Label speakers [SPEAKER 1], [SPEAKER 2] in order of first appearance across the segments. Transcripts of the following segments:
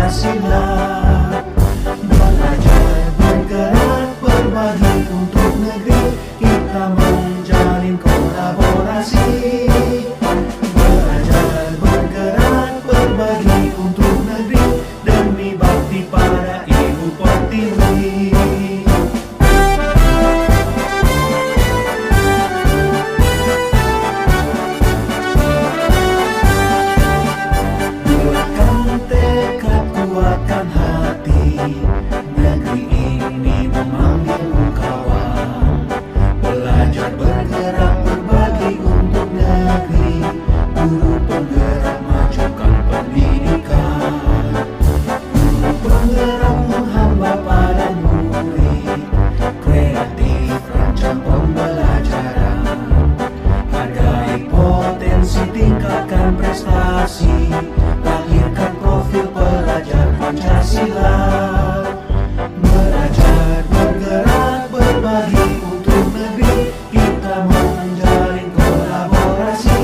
[SPEAKER 1] Pancasila. Belajar, bergerak, berbagi untuk negeri, kita menjalin kolaborasi. Belajar, bergerak, berbagi untuk negeri, demi bakti pada Ibu Pertiwi. Buatkan tekad, kuatkan hati, negeri ini memanggilmu kawan. Belajar, bergerak, berbagi untuk negeri, guru penggerak majukan pendidikan. Guru penggerak menghamba pada murid, kreatif rancang pembelajaran. Hargai potensi, tingkatkan prestasi, lahirkan profil pelajar Pancasila. Belajar, bergerak, berbagi untuk negeri, kita menjalin kolaborasi.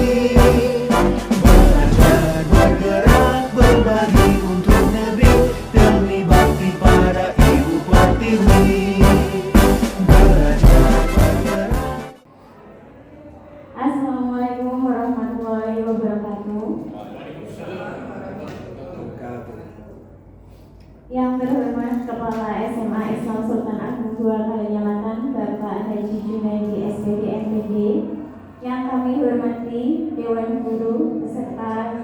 [SPEAKER 1] Belajar, bergerak, berbagi untuk negeri, demi bakti pada Ibu Pertiwi. Belajar, bergerak.
[SPEAKER 2] Assalamualaikum warahmatullahi wabarakatuh. Yang terhormat Kepala SMA Islam Sultan Agung II Kalinyamatan Bapak Haji Junaidi SPD MPD, yang kami hormati Dewan Guru beserta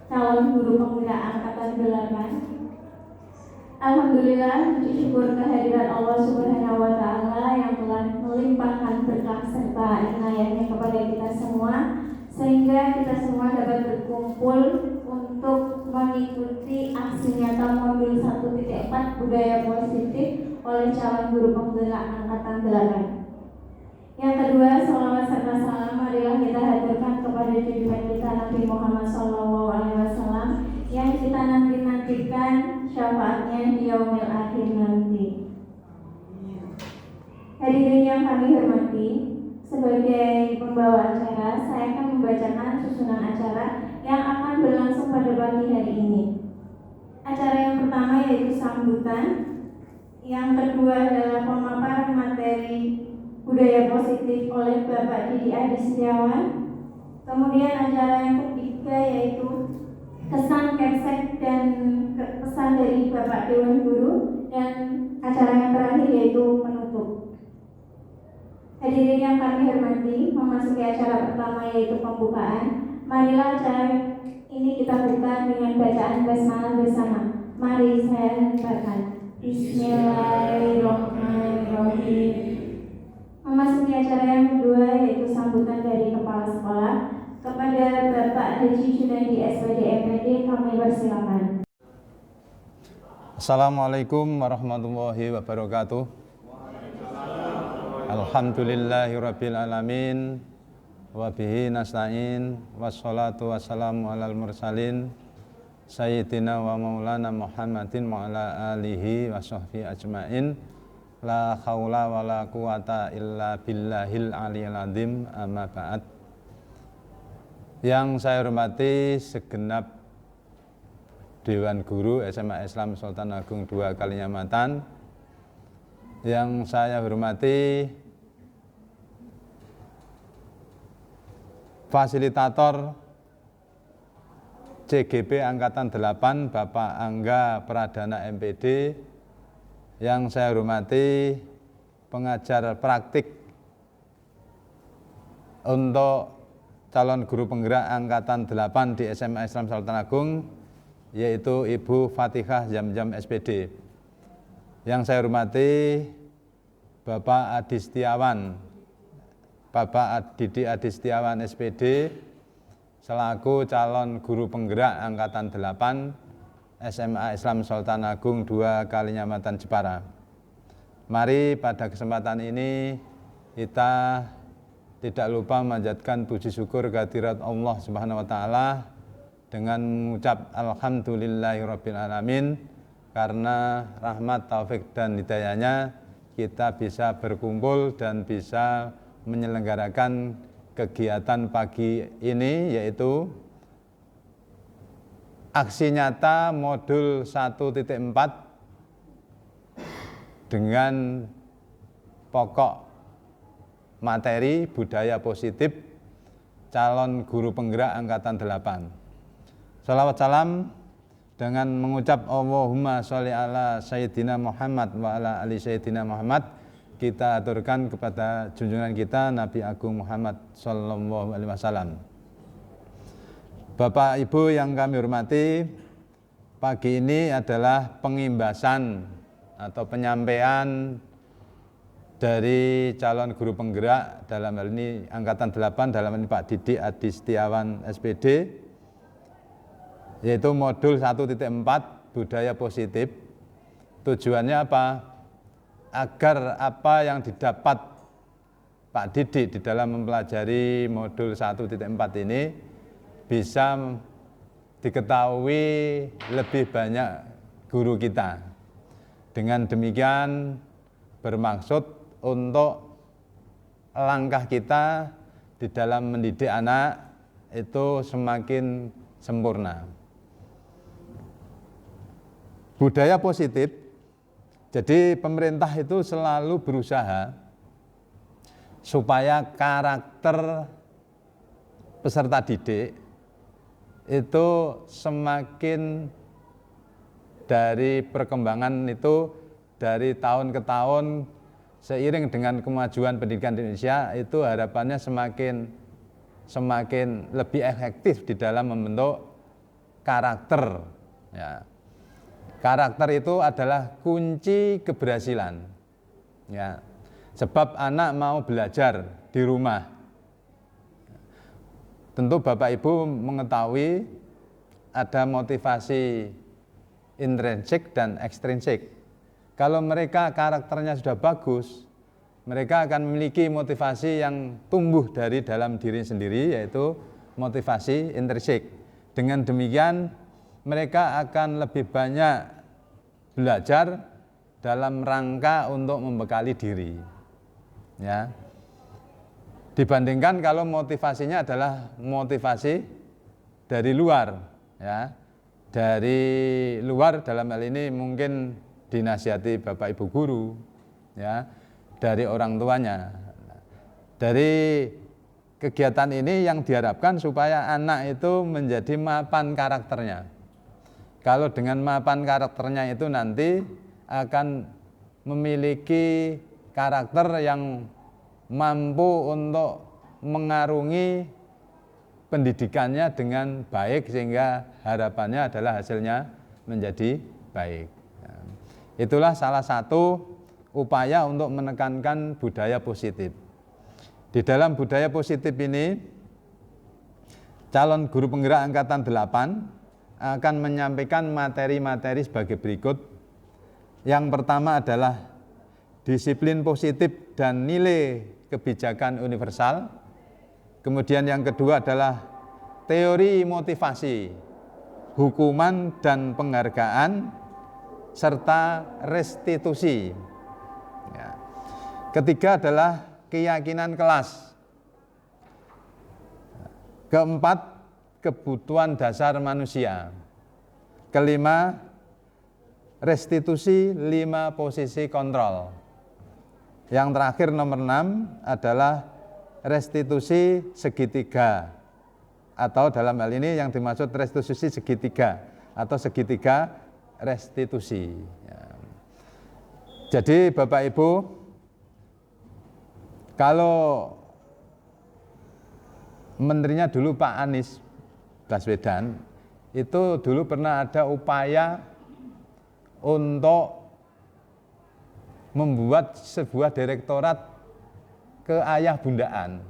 [SPEAKER 2] calon guru penggerak angkatan 8. Alhamdulillah, puji syukur kehadiran Allah Subhanahu wa Ta'ala yang telah melimpahkan berkah serta inayahnya kepada kita semua, sehingga kita semua dapat berkumpul untuk mengikuti aksi nyata modul 1.4 budaya positif oleh calon guru penggerak angkatan 8. Yang kedua, salawat serta salam marilah kita haturkan kepada junjungan kita Nabi Muhammad SAW yang kita nantikan syafaatnya di yaumil akhir nanti. Hadirin yang kami hormati, sebagai pembawa acara, saya akan membacakan susunan acara yang akan berlangsung pada pagi hari ini. Acara yang pertama yaitu sambutan, yang kedua adalah pemaparan materi budaya positif oleh Bapak Didi Adi Setiawan. Kemudian acara yang ketiga yaitu kesan kepsek dan pesan dari Bapak Dewan Guru, dan acara yang terakhir yaitu penutup. Hadirin yang kami hormati, memasuki acara pertama yaitu pembukaan. Marilah acara ini kita buka dengan bacaan basmalah bersama. Mari saya lemparkan. Bismillahirrahmanirrahim. Memasuki acara yang kedua yaitu sambutan dari Kepala Sekolah. Kepada Bapak Haji Junaidi SPD MPD kami persilakan.
[SPEAKER 3] Assalamualaikum warahmatullahi wabarakatuh. Alhamdulillahirabbil alamin wa bihi nasta'in wassalatu wassalamu alal mursalin sayyidina wa maulana Muhammadin wa ala alihi wa sahbihi ajmain. La haula wa la quwata illa billahil aliyil azim, amma ba'd. Yang saya hormati segenap Dewan Guru SMA Islam Sultan Agung II Kalinyamatan, yang saya hormati fasilitator CGP Angkatan 8 Bapak Angga Pradana MPD, yang saya hormati pengajar praktik untuk calon guru penggerak Angkatan 8 di SMA Islam Sultan Agung, yaitu Ibu Fatihah Jamjam SPD. Yang saya hormati Bapak Adi Setiawan, Bapak Didi Adi Setiawan SPD, selaku calon guru penggerak Angkatan 8 SMA Islam Sultan Agung II Kalinyamatan Jepara. Mari pada kesempatan ini kita tidak lupa memanjatkan puji syukur kehadirat Allah Subhanahu wa Ta'ala dengan mengucap alhamdulillahirabbil alamin, karena rahmat, taufik dan hidayahnya kita bisa berkumpul dan bisa menyelenggarakan kegiatan pagi ini, yaitu aksi nyata modul 1.4 dengan pokok materi budaya positif calon guru penggerak angkatan 8. Shalawat salam dengan mengucap Allahumma sholli ala Sayyidina Muhammad wa ala ali Sayyidina Muhammad, kita aturkan kepada junjungan kita Nabi Agung Muhammad sallallahu alaihi wasallam. Bapak Ibu yang kami hormati, pagi ini adalah pengimbasan atau penyampaian dari calon guru penggerak, dalam hal ini angkatan 8, dalam hal ini Pak Didik Adi Setiawan SPD, yaitu modul 1.4 budaya positif. Tujuannya apa? Agar apa yang didapat Pak Didik di dalam mempelajari modul 1.4 ini bisa diketahui lebih banyak guru kita. Dengan demikian bermaksud untuk langkah kita di dalam mendidik anak itu semakin sempurna. Budaya positif, jadi pemerintah itu selalu berusaha supaya karakter peserta didik itu semakin dari perkembangan itu dari tahun ke tahun, seiring dengan kemajuan pendidikan di Indonesia, itu harapannya semakin lebih efektif di dalam membentuk karakter. Ya. Karakter itu adalah kunci keberhasilan. Ya. Sebab anak mau belajar di rumah. Tentu Bapak Ibu mengetahui ada motivasi intrinsik dan ekstrinsik. Kalau mereka karakternya sudah bagus, mereka akan memiliki motivasi yang tumbuh dari dalam diri sendiri, yaitu motivasi intrinsik. Dengan demikian, mereka akan lebih banyak belajar dalam rangka untuk membekali diri. Ya. Dibandingkan kalau motivasinya adalah motivasi dari luar, ya. Dari luar dalam hal ini mungkin dinasihati Bapak Ibu guru, ya, dari orang tuanya. Dari kegiatan ini yang diharapkan supaya anak itu menjadi mapan karakternya. Kalau dengan mapan karakternya itu nanti akan memiliki karakter yang mampu untuk mengarungi pendidikannya dengan baik, sehingga harapannya adalah hasilnya menjadi baik. Itulah salah satu upaya untuk menekankan budaya positif. Di dalam budaya positif ini, calon guru penggerak angkatan 8 akan menyampaikan materi-materi sebagai berikut. Yang pertama adalah disiplin positif dan nilai kebijakan universal. Kemudian yang kedua adalah teori motivasi, hukuman dan penghargaan, serta restitusi. Ya. Ketiga adalah keyakinan kelas. Keempat, kebutuhan dasar manusia. Kelima, restitusi 5 posisi kontrol. Yang terakhir nomor 6 adalah restitusi segitiga, atau dalam hal ini yang dimaksud restitusi segitiga atau segitiga restitusi. Ya. Jadi Bapak Ibu, kalau menterinya dulu Pak Anies Baswedan, itu dulu pernah ada upaya untuk membuat sebuah direktorat keayah bundaan.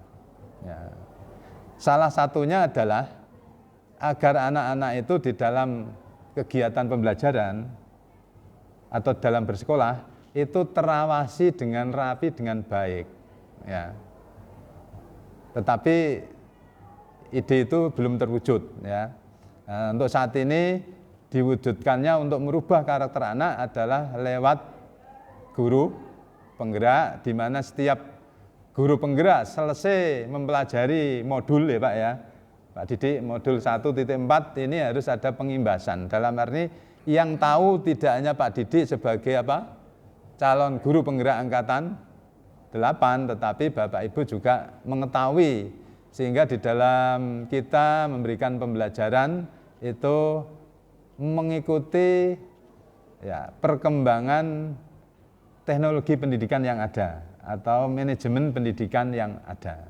[SPEAKER 3] Ya. Salah satunya adalah agar anak-anak itu di dalam kegiatan pembelajaran atau dalam bersekolah itu terawasi dengan rapi, dengan baik. Ya. Tetapi ide itu belum terwujud. Ya. Nah, untuk saat ini diwujudkannya untuk merubah karakter anak adalah lewat guru penggerak, di mana setiap guru penggerak selesai mempelajari modul, ya Pak ya, Pak Didik modul 1.4 ini harus ada pengimbasan. Dalam arti yang tahu tidak hanya Pak Didik sebagai calon guru penggerak angkatan 8, tetapi Bapak Ibu juga mengetahui, sehingga di dalam kita memberikan pembelajaran itu mengikuti perkembangan teknologi pendidikan yang ada atau manajemen pendidikan yang ada.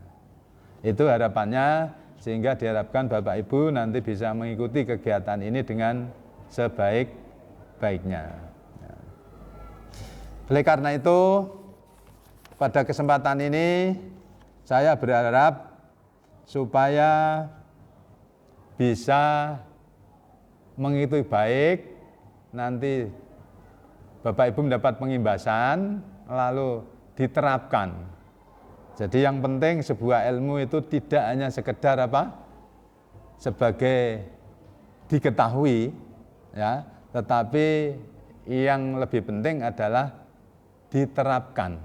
[SPEAKER 3] Itu harapannya, sehingga diharapkan Bapak Ibu nanti bisa mengikuti kegiatan ini dengan sebaik-baiknya. Oleh karena itu, pada kesempatan ini saya berharap supaya bisa mengikuti baik, nanti Bapak Ibu mendapat pengimbasan, lalu diterapkan. Jadi yang penting sebuah ilmu itu tidak hanya sekedar sebagai diketahui, tetapi yang lebih penting adalah diterapkan.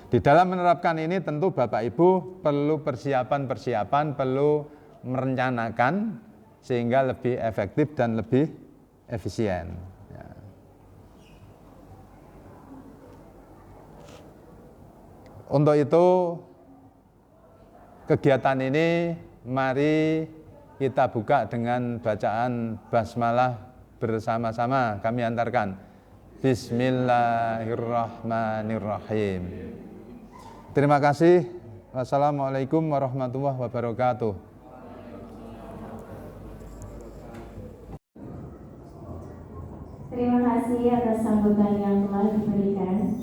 [SPEAKER 3] Di dalam menerapkan ini tentu Bapak Ibu perlu persiapan-persiapan, perlu merencanakan sehingga lebih efektif dan lebih efisien. Untuk itu kegiatan ini mari kita buka dengan bacaan basmalah bersama-sama. Kami antarkan. Bismillahirrahmanirrahim. Terima kasih. Wassalamualaikum warahmatullahi wabarakatuh.
[SPEAKER 2] Terima kasih atas sambutan yang telah diberikan.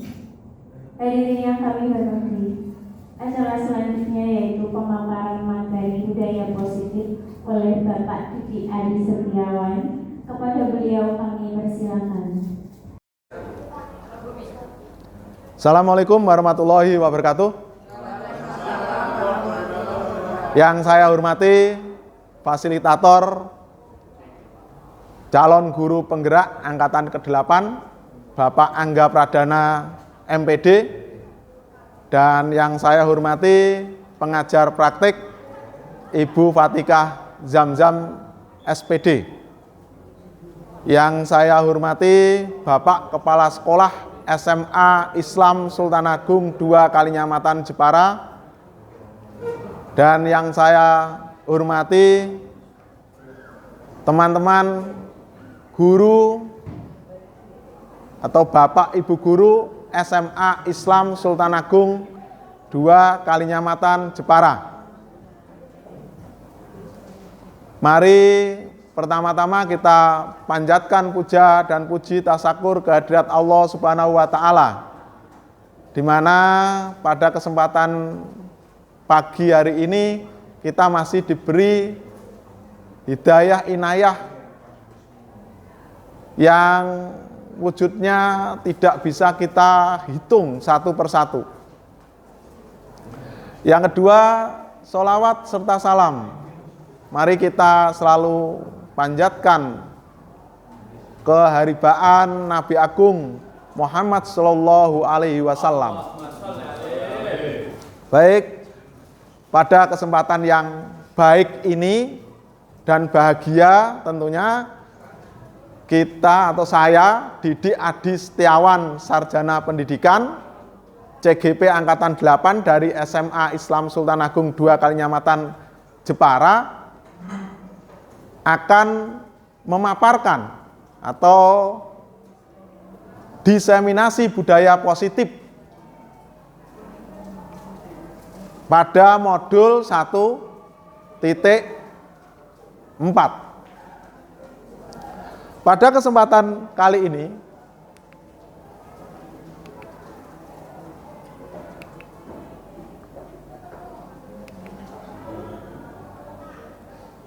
[SPEAKER 2] Hadirin yang kami hormati, acara selanjutnya yaitu pemaparan materi budaya positif oleh Bapak Didik Adi Setiawan. Kepada beliau kami persilakan.
[SPEAKER 4] Assalamualaikum warahmatullahi wabarakatuh. Yang saya hormati fasilitator calon guru penggerak angkatan ke-8 Bapak Angga Pradana MPD, dan yang saya hormati pengajar praktik Ibu Fatikah Zamzam SPD. Yang saya hormati Bapak Kepala Sekolah SMA Islam Sultan Agung 2 Kalinyamatan Jepara, dan yang saya hormati teman-teman guru atau Bapak Ibu guru SMA Islam Sultan Agung 2 Kalinyamatan Jepara. Mari pertama-tama kita panjatkan puja dan puji tasyakur kehadirat Allah Subhanahu wa taala, di mana pada kesempatan pagi hari ini kita masih diberi hidayah inayah yang wujudnya tidak bisa kita hitung satu persatu. Yang kedua, sholawat serta salam mari kita selalu panjatkan keharibaan Nabi Agung Muhammad Sallallahu Alaihi Wasallam. Baik, pada kesempatan yang baik ini dan bahagia tentunya kita atau saya Didik Adi Setiawan, Sarjana Pendidikan CGP Angkatan 8 dari SMA Islam Sultan Agung 2 Kalinyamatan Jepara akan memaparkan atau diseminasi budaya positif pada modul 1.4. Pada kesempatan kali ini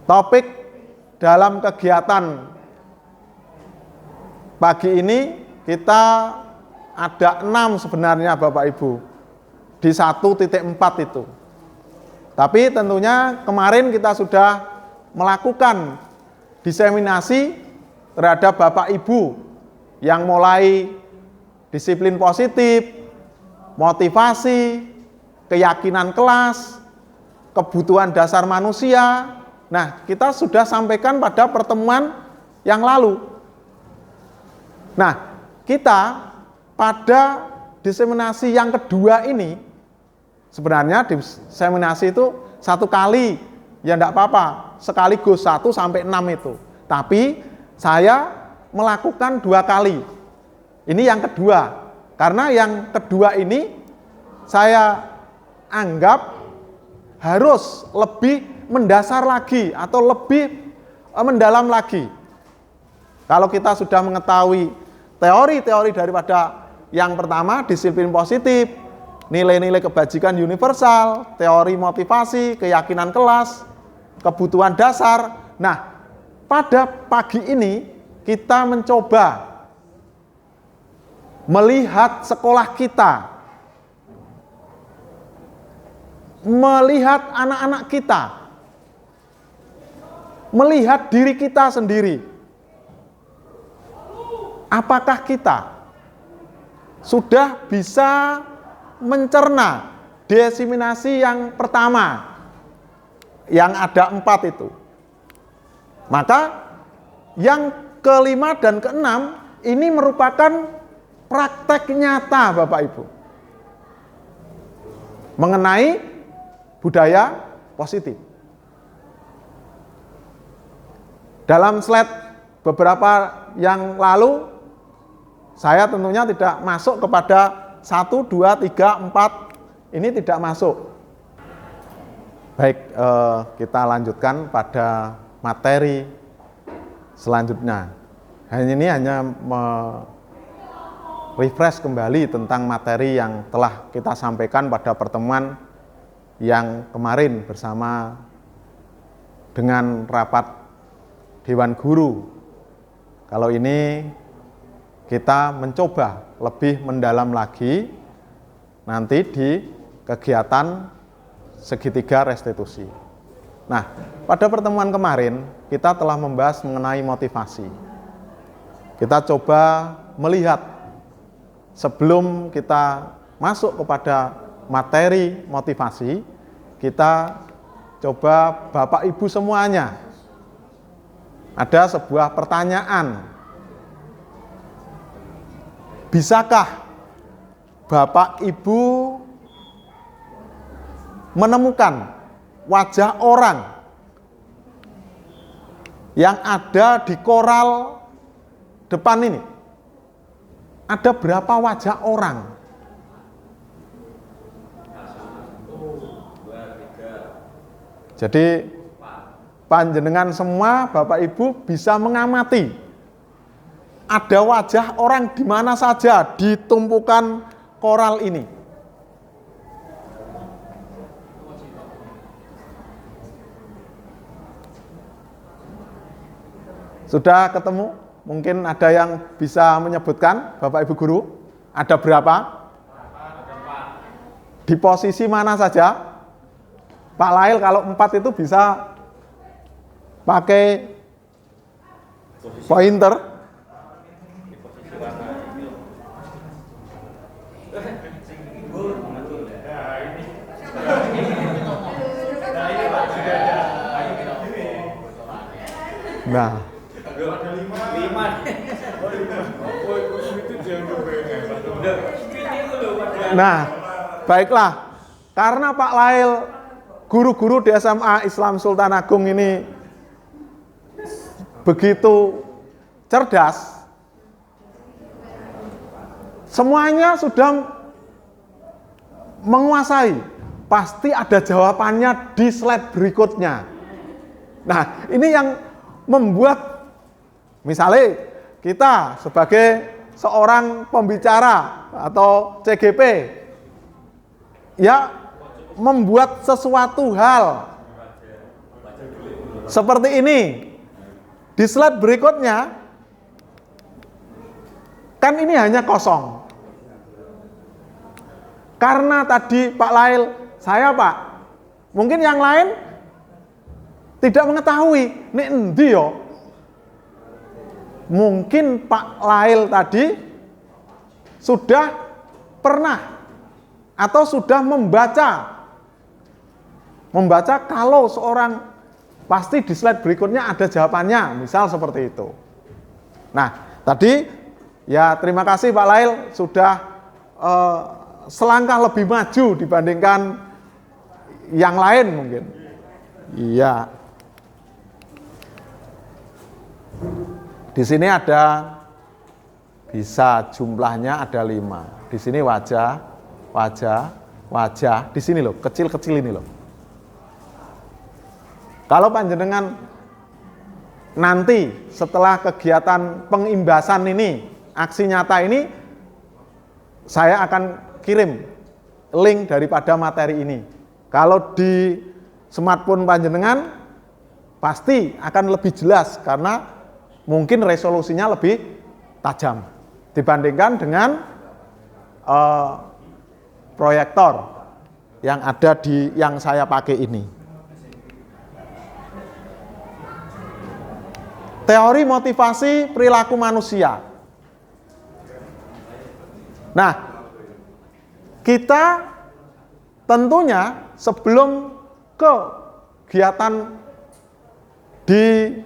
[SPEAKER 4] topik dalam kegiatan pagi ini kita ada 6 sebenarnya Bapak Ibu di 1.4 itu. Tapi tentunya kemarin kita sudah melakukan diseminasi terhadap Bapak Ibu yang mulai disiplin positif, motivasi, keyakinan kelas, kebutuhan dasar manusia. Nah, kita sudah sampaikan pada pertemuan yang lalu. Nah, kita pada diseminasi yang kedua ini, sebenarnya diseminasi itu satu kali, ya enggak apa-apa, sekaligus 1 sampai 6 itu. Tapi saya melakukan 2 kali. Ini yang kedua. Karena yang kedua ini saya anggap harus lebih mendasar lagi atau lebih mendalam lagi. Kalau kita sudah mengetahui teori-teori daripada yang pertama, disiplin positif, nilai-nilai kebajikan universal, teori motivasi, keyakinan kelas, kebutuhan dasar. Nah, pada pagi ini kita mencoba melihat sekolah kita, melihat anak-anak kita, melihat diri kita sendiri. Apakah kita sudah bisa mencerna diseminasi yang pertama, yang ada 4 itu? Maka yang kelima dan keenam ini merupakan praktek nyata Bapak Ibu mengenai budaya positif. Dalam slide beberapa yang lalu, saya tentunya tidak masuk kepada 1, 2, 3, 4, ini tidak masuk. Baik, kita lanjutkan pada materi selanjutnya. Ini hanya refresh kembali tentang materi yang telah kita sampaikan pada pertemuan yang kemarin bersama dengan rapat Dewan Guru. Kalau ini kita mencoba lebih mendalam lagi nanti di kegiatan segitiga restitusi. Nah, pada pertemuan kemarin kita telah membahas mengenai motivasi. Kita coba melihat sebelum kita masuk kepada materi motivasi, kita coba Bapak Ibu semuanya, ada sebuah pertanyaan. Bisakah Bapak Ibu menemukan wajah orang yang ada di koral depan ini? Ada berapa wajah orang? Jadi panjenengan semua Bapak Ibu bisa mengamati ada wajah orang di mana saja di tumpukan koral ini. Sudah ketemu? Mungkin ada yang bisa menyebutkan, Bapak Ibu Guru, ada berapa? Di posisi mana saja? Pak Lail kalau 4 itu bisa pakai pointer. Nah, baiklah. Karena Pak Lail, guru-guru di SMA Islam Sultan Agung ini begitu cerdas, semuanya sudah menguasai. Pasti ada jawabannya di slide berikutnya. Nah, ini yang membuat, misalnya kita sebagai seorang pembicara atau CGP, ya membuat sesuatu hal seperti ini. Di slide berikutnya, kan ini hanya kosong. Karena tadi Pak Lail, saya Pak, mungkin yang lain tidak mengetahui, nek endi yo. Mungkin Pak Lail tadi sudah pernah atau sudah membaca membaca kalau seorang pasti di slide berikutnya ada jawabannya, misal seperti itu. Nah, tadi ya terima kasih Pak Lail sudah selangkah lebih maju dibandingkan yang lain mungkin. Iya. Di sini ada bisa jumlahnya ada 5. Di sini wajah, di sini loh, kecil-kecil ini loh. Kalau panjenengan nanti setelah kegiatan pengimbasan ini, aksi nyata ini, saya akan kirim link daripada materi ini. Kalau di smartphone panjenengan pasti akan lebih jelas karena mungkin resolusinya lebih tajam dibandingkan dengan proyektor yang ada di yang saya pakai ini. Teori motivasi perilaku manusia. Nah, kita tentunya sebelum kegiatan di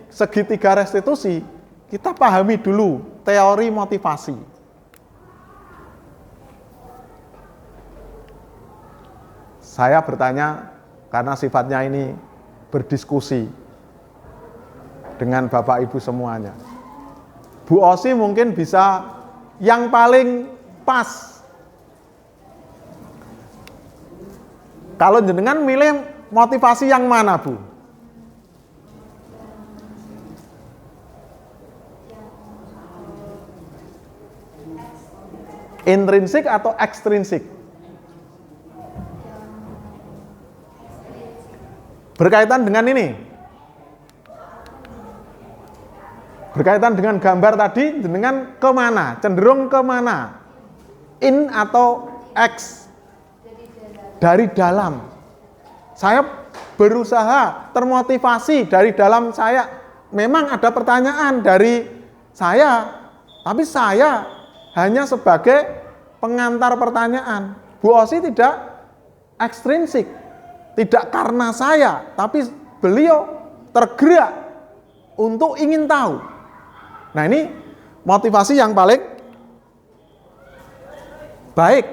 [SPEAKER 4] segitiga restitusi, kita pahami dulu teori motivasi. Saya bertanya karena sifatnya ini berdiskusi dengan Bapak Ibu semuanya. Bu Osi mungkin bisa yang paling pas. Kalau jenengan milih motivasi yang mana, Bu? Intrinsik atau ekstrinsik? Berkaitan dengan ini. Berkaitan dengan gambar tadi, jenengan kemana? Cenderung kemana? In atau X? Dari dalam. Saya berusaha termotivasi dari dalam saya. Memang ada pertanyaan dari saya, tapi saya hanya sebagai pengantar pertanyaan. Bu Osi tidak ekstrinsik, tidak karena saya, tapi beliau tergerak untuk ingin tahu. Nah, ini motivasi yang paling baik,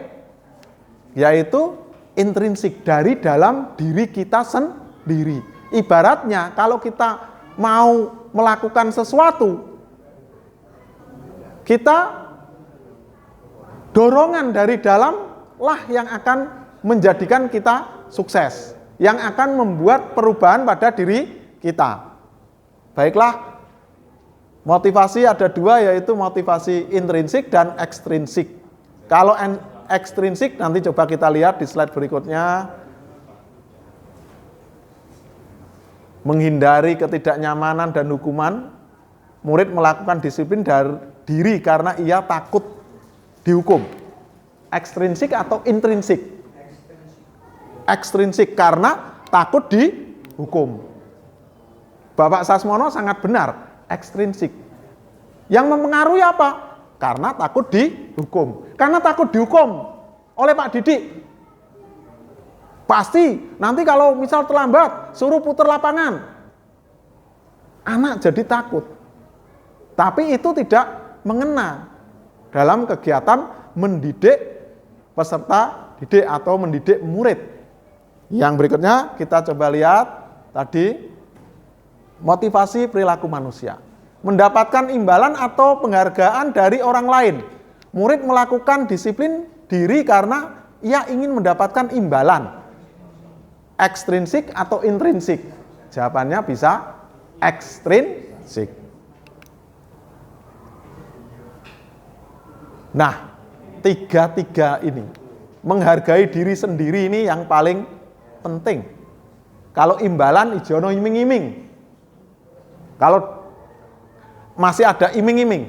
[SPEAKER 4] yaitu intrinsik dari dalam diri kita sendiri. Ibaratnya kalau kita mau melakukan sesuatu, kita dorongan dari dalam lah yang akan menjadikan kita sukses, yang akan membuat perubahan pada diri kita. Baiklah, motivasi ada dua, yaitu motivasi intrinsik dan ekstrinsik. Kalau ekstrinsik nanti coba kita lihat di slide berikutnya. Menghindari ketidaknyamanan dan hukuman, murid melakukan disiplin dari diri karena ia takut dihukum. Ekstrinsik atau intrinsik? Ekstrinsik karena takut dihukum. Bapak Sasmono sangat benar, ekstrinsik. Yang mempengaruhi apa? Karena takut dihukum. Karena takut dihukum oleh Pak Didik. Pasti nanti kalau misal terlambat, suruh putar lapangan. Anak jadi takut. Tapi itu tidak mengena dalam kegiatan mendidik peserta didik atau mendidik murid. Yang berikutnya kita coba lihat tadi, motivasi perilaku manusia. Mendapatkan imbalan atau penghargaan dari orang lain. Murid melakukan disiplin diri karena ia ingin mendapatkan imbalan. Ekstrinsik atau intrinsik? Jawabannya bisa ekstrinsik. Nah, tiga ini, menghargai diri sendiri ini yang paling penting. Kalau imbalan, ijono iming-iming. Kalau masih ada iming-iming.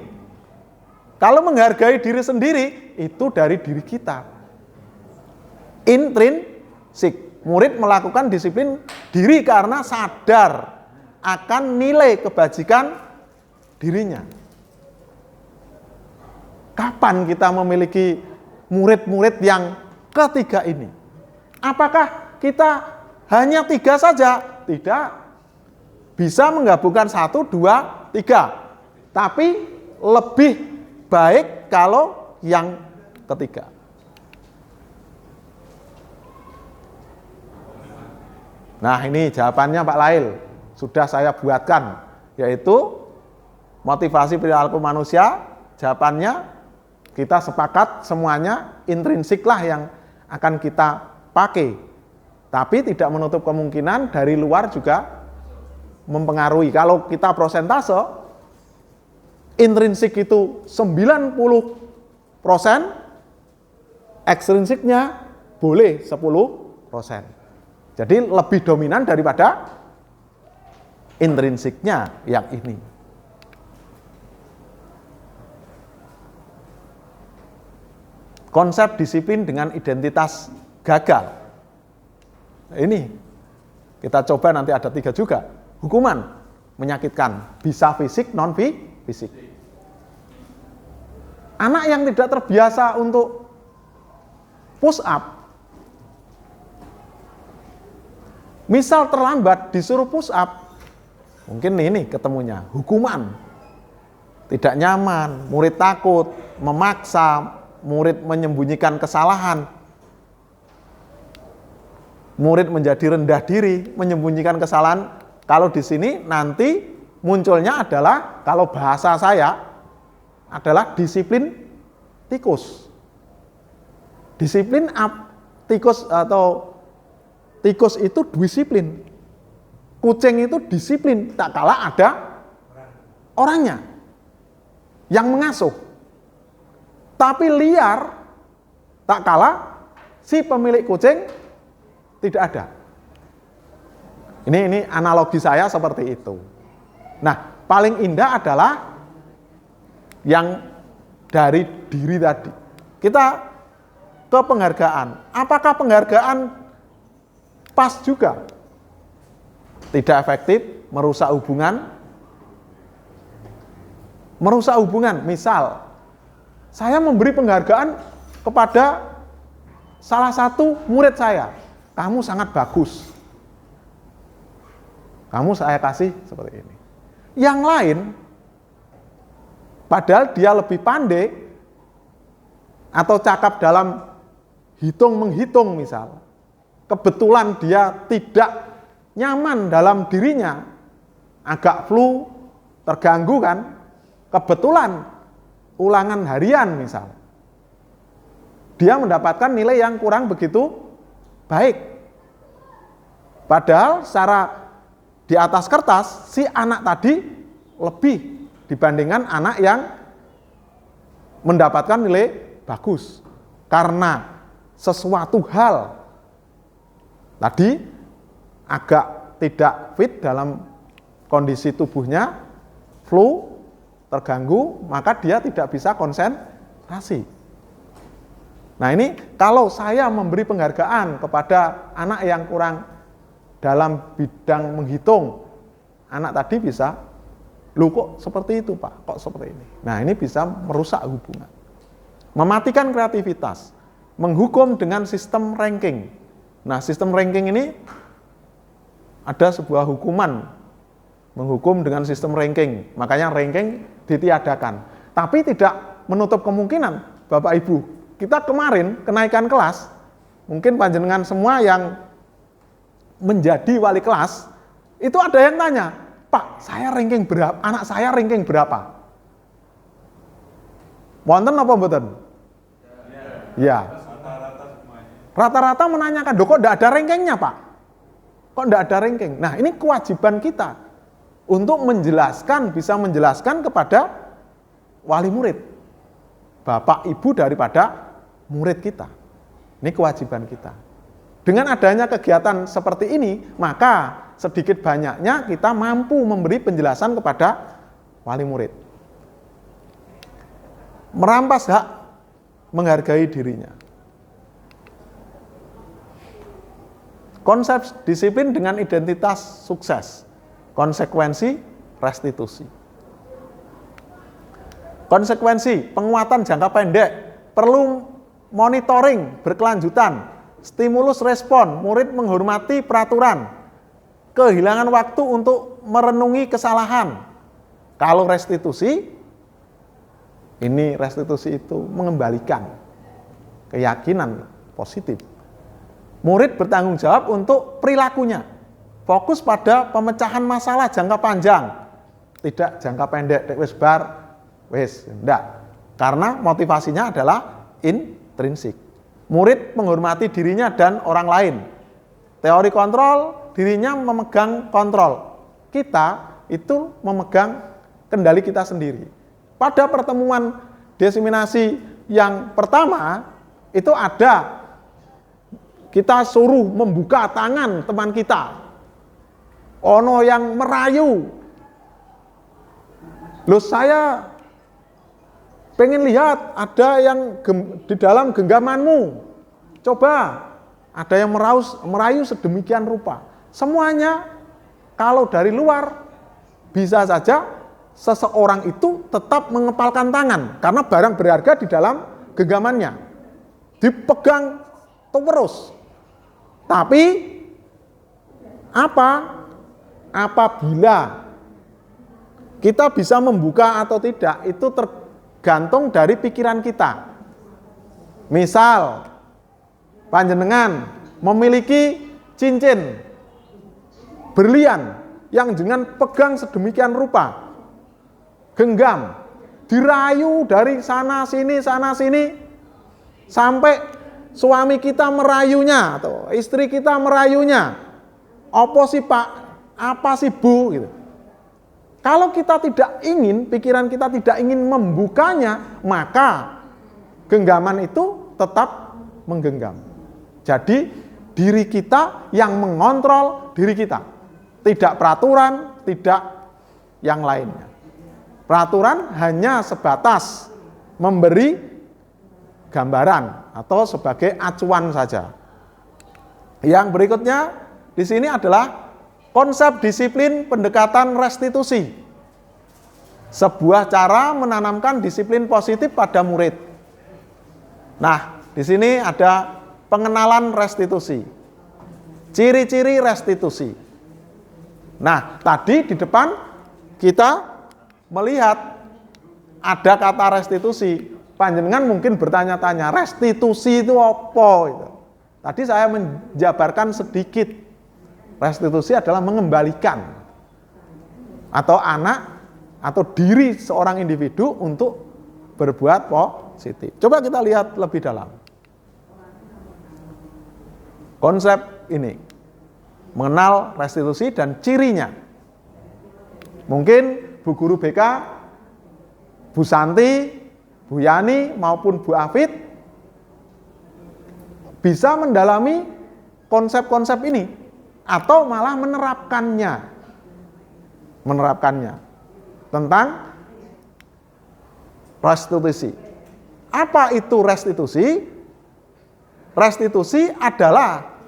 [SPEAKER 4] Kalau menghargai diri sendiri, itu dari diri kita. Intrinsik. Murid melakukan disiplin diri karena sadar akan nilai kebajikan dirinya. Kapan kita memiliki murid-murid yang ketiga ini? Apakah kita hanya 3 saja. Tidak. Bisa menggabungkan 1, 2, 3. Tapi lebih baik kalau yang ketiga. Nah, ini jawabannya Pak Lail. Sudah saya buatkan, yaitu motivasi perilaku manusia. Jawabannya kita sepakat semuanya intrinsik lah yang akan kita pakai. Tapi tidak menutup kemungkinan dari luar juga mempengaruhi. Kalau kita prosentase, intrinsik itu 90%, ekstrinsiknya boleh 10%. Jadi lebih dominan daripada intrinsiknya yang ini. Konsep disiplin dengan identitas gagal. Ini kita coba, nanti ada 3 juga. Hukuman menyakitkan, bisa fisik, non fisik. Anak yang tidak terbiasa untuk push up, misal terlambat disuruh push up, mungkin ini ketemunya hukuman. Tidak nyaman, murid takut, memaksa, murid menyembunyikan kesalahan, murid menjadi rendah diri, menyembunyikan kesalahan. Kalau di sini nanti munculnya adalah, kalau bahasa saya adalah disiplin tikus. Disiplin tikus atau tikus itu disiplin. Kucing itu disiplin, tak kalah ada orangnya yang mengasuh. Tapi liar, tak kalah si pemilik kucing tidak ada. Ini analogi saya seperti itu. Nah, paling indah adalah yang dari diri tadi. Kita ke penghargaan. Apakah penghargaan pas juga? Tidak efektif, merusak hubungan. Merusak hubungan, misal saya memberi penghargaan kepada salah satu murid saya. Kamu sangat bagus. Kamu saya kasih seperti ini. Yang lain, padahal dia lebih pandai atau cakap dalam hitung-menghitung misal. Kebetulan dia tidak nyaman dalam dirinya, agak flu, terganggu kan, kebetulan ulangan harian misal, dia mendapatkan nilai yang kurang begitu baik. Padahal secara di atas kertas, si anak tadi lebih dibandingkan anak yang mendapatkan nilai bagus. Karena sesuatu hal tadi agak tidak fit dalam kondisi tubuhnya, flu, terganggu, maka dia tidak bisa konsentrasi. Nah, ini kalau saya memberi penghargaan kepada anak yang kurang dalam bidang menghitung, anak tadi bisa, "Loh kok seperti itu Pak, kok seperti ini?" Nah, ini bisa merusak hubungan, mematikan kreativitas, menghukum dengan sistem ranking. Nah, sistem ranking ini ada sebuah hukuman, menghukum dengan sistem ranking. Makanya ranking ditiadakan. Tapi tidak menutup kemungkinan, Bapak Ibu, kita kemarin kenaikan kelas, mungkin panjenengan semua yang menjadi wali kelas, itu ada yang tanya, "Pak, saya ranking berapa? Anak saya ranking berapa?" Wonten apa mboten? Ya. Rata-rata menanyakan, "Kok enggak ada rankingnya, Pak? Kok enggak ada ranking?" Nah, ini kewajiban kita untuk menjelaskan, bisa menjelaskan kepada wali murid, bapak ibu daripada murid kita. Ini kewajiban kita. Dengan adanya kegiatan seperti ini, maka sedikit banyaknya kita mampu memberi penjelasan kepada wali murid. Merampas hak menghargai dirinya. Konsep disiplin dengan identitas sukses. Konsekuensi restitusi. Konsekuensi penguatan jangka pendek perlu monitoring berkelanjutan stimulus respon, murid menghormati peraturan, kehilangan waktu untuk merenungi kesalahan. Kalau restitusi, ini restitusi itu mengembalikan keyakinan positif. Murid bertanggung jawab untuk perilakunya, fokus pada pemecahan masalah jangka panjang, tidak jangka pendek, wis bar, wis, enggak. Karena motivasinya adalah intrinsik. Murid menghormati dirinya dan orang lain. Teori kontrol, dirinya memegang kontrol. Kita itu memegang kendali kita sendiri. Pada pertemuan diseminasi yang pertama, itu ada kita suruh membuka tangan teman kita. Ono yang merayu. Loh, saya pengen lihat ada yang di dalam genggamanmu. Coba, ada yang merayu sedemikian rupa. Semuanya kalau dari luar bisa saja seseorang itu tetap mengepalkan tangan karena barang berharga di dalam genggamannya. Dipegang terus. Tapi apabila kita bisa membuka atau tidak itu tergantung dari pikiran kita. Misal panjenengan memiliki cincin berlian yang dengan pegang sedemikian rupa, genggam, dirayu dari sana sini sampai suami kita merayunya atau istri kita merayunya. Apa sih Pak? Apa sih Bu? Gitu. Kalau kita tidak ingin, pikiran kita tidak ingin membukanya, maka genggaman itu tetap menggenggam. Jadi diri kita yang mengontrol diri kita. Tidak peraturan, tidak yang lainnya. Peraturan hanya sebatas memberi gambaran atau sebagai acuan saja. Yang berikutnya di sini adalah konsep disiplin pendekatan restitusi. Sebuah cara menanamkan disiplin positif pada murid. Nah, di sini ada pengenalan restitusi. Ciri-ciri restitusi. Nah, tadi di depan kita melihat ada kata restitusi. Panjenengan mungkin bertanya-tanya, restitusi itu apa? Tadi saya menjabarkan sedikit. Restitusi adalah mengembalikan atau anak atau diri seorang individu untuk berbuat positif. Coba kita lihat lebih dalam. Konsep ini, mengenal restitusi dan cirinya. Mungkin Bu Guru BK, Bu Santi, Bu Yani maupun Bu Afid bisa mendalami konsep-konsep ini atau malah menerapkannya tentang restitusi. Apa itu restitusi? Restitusi adalah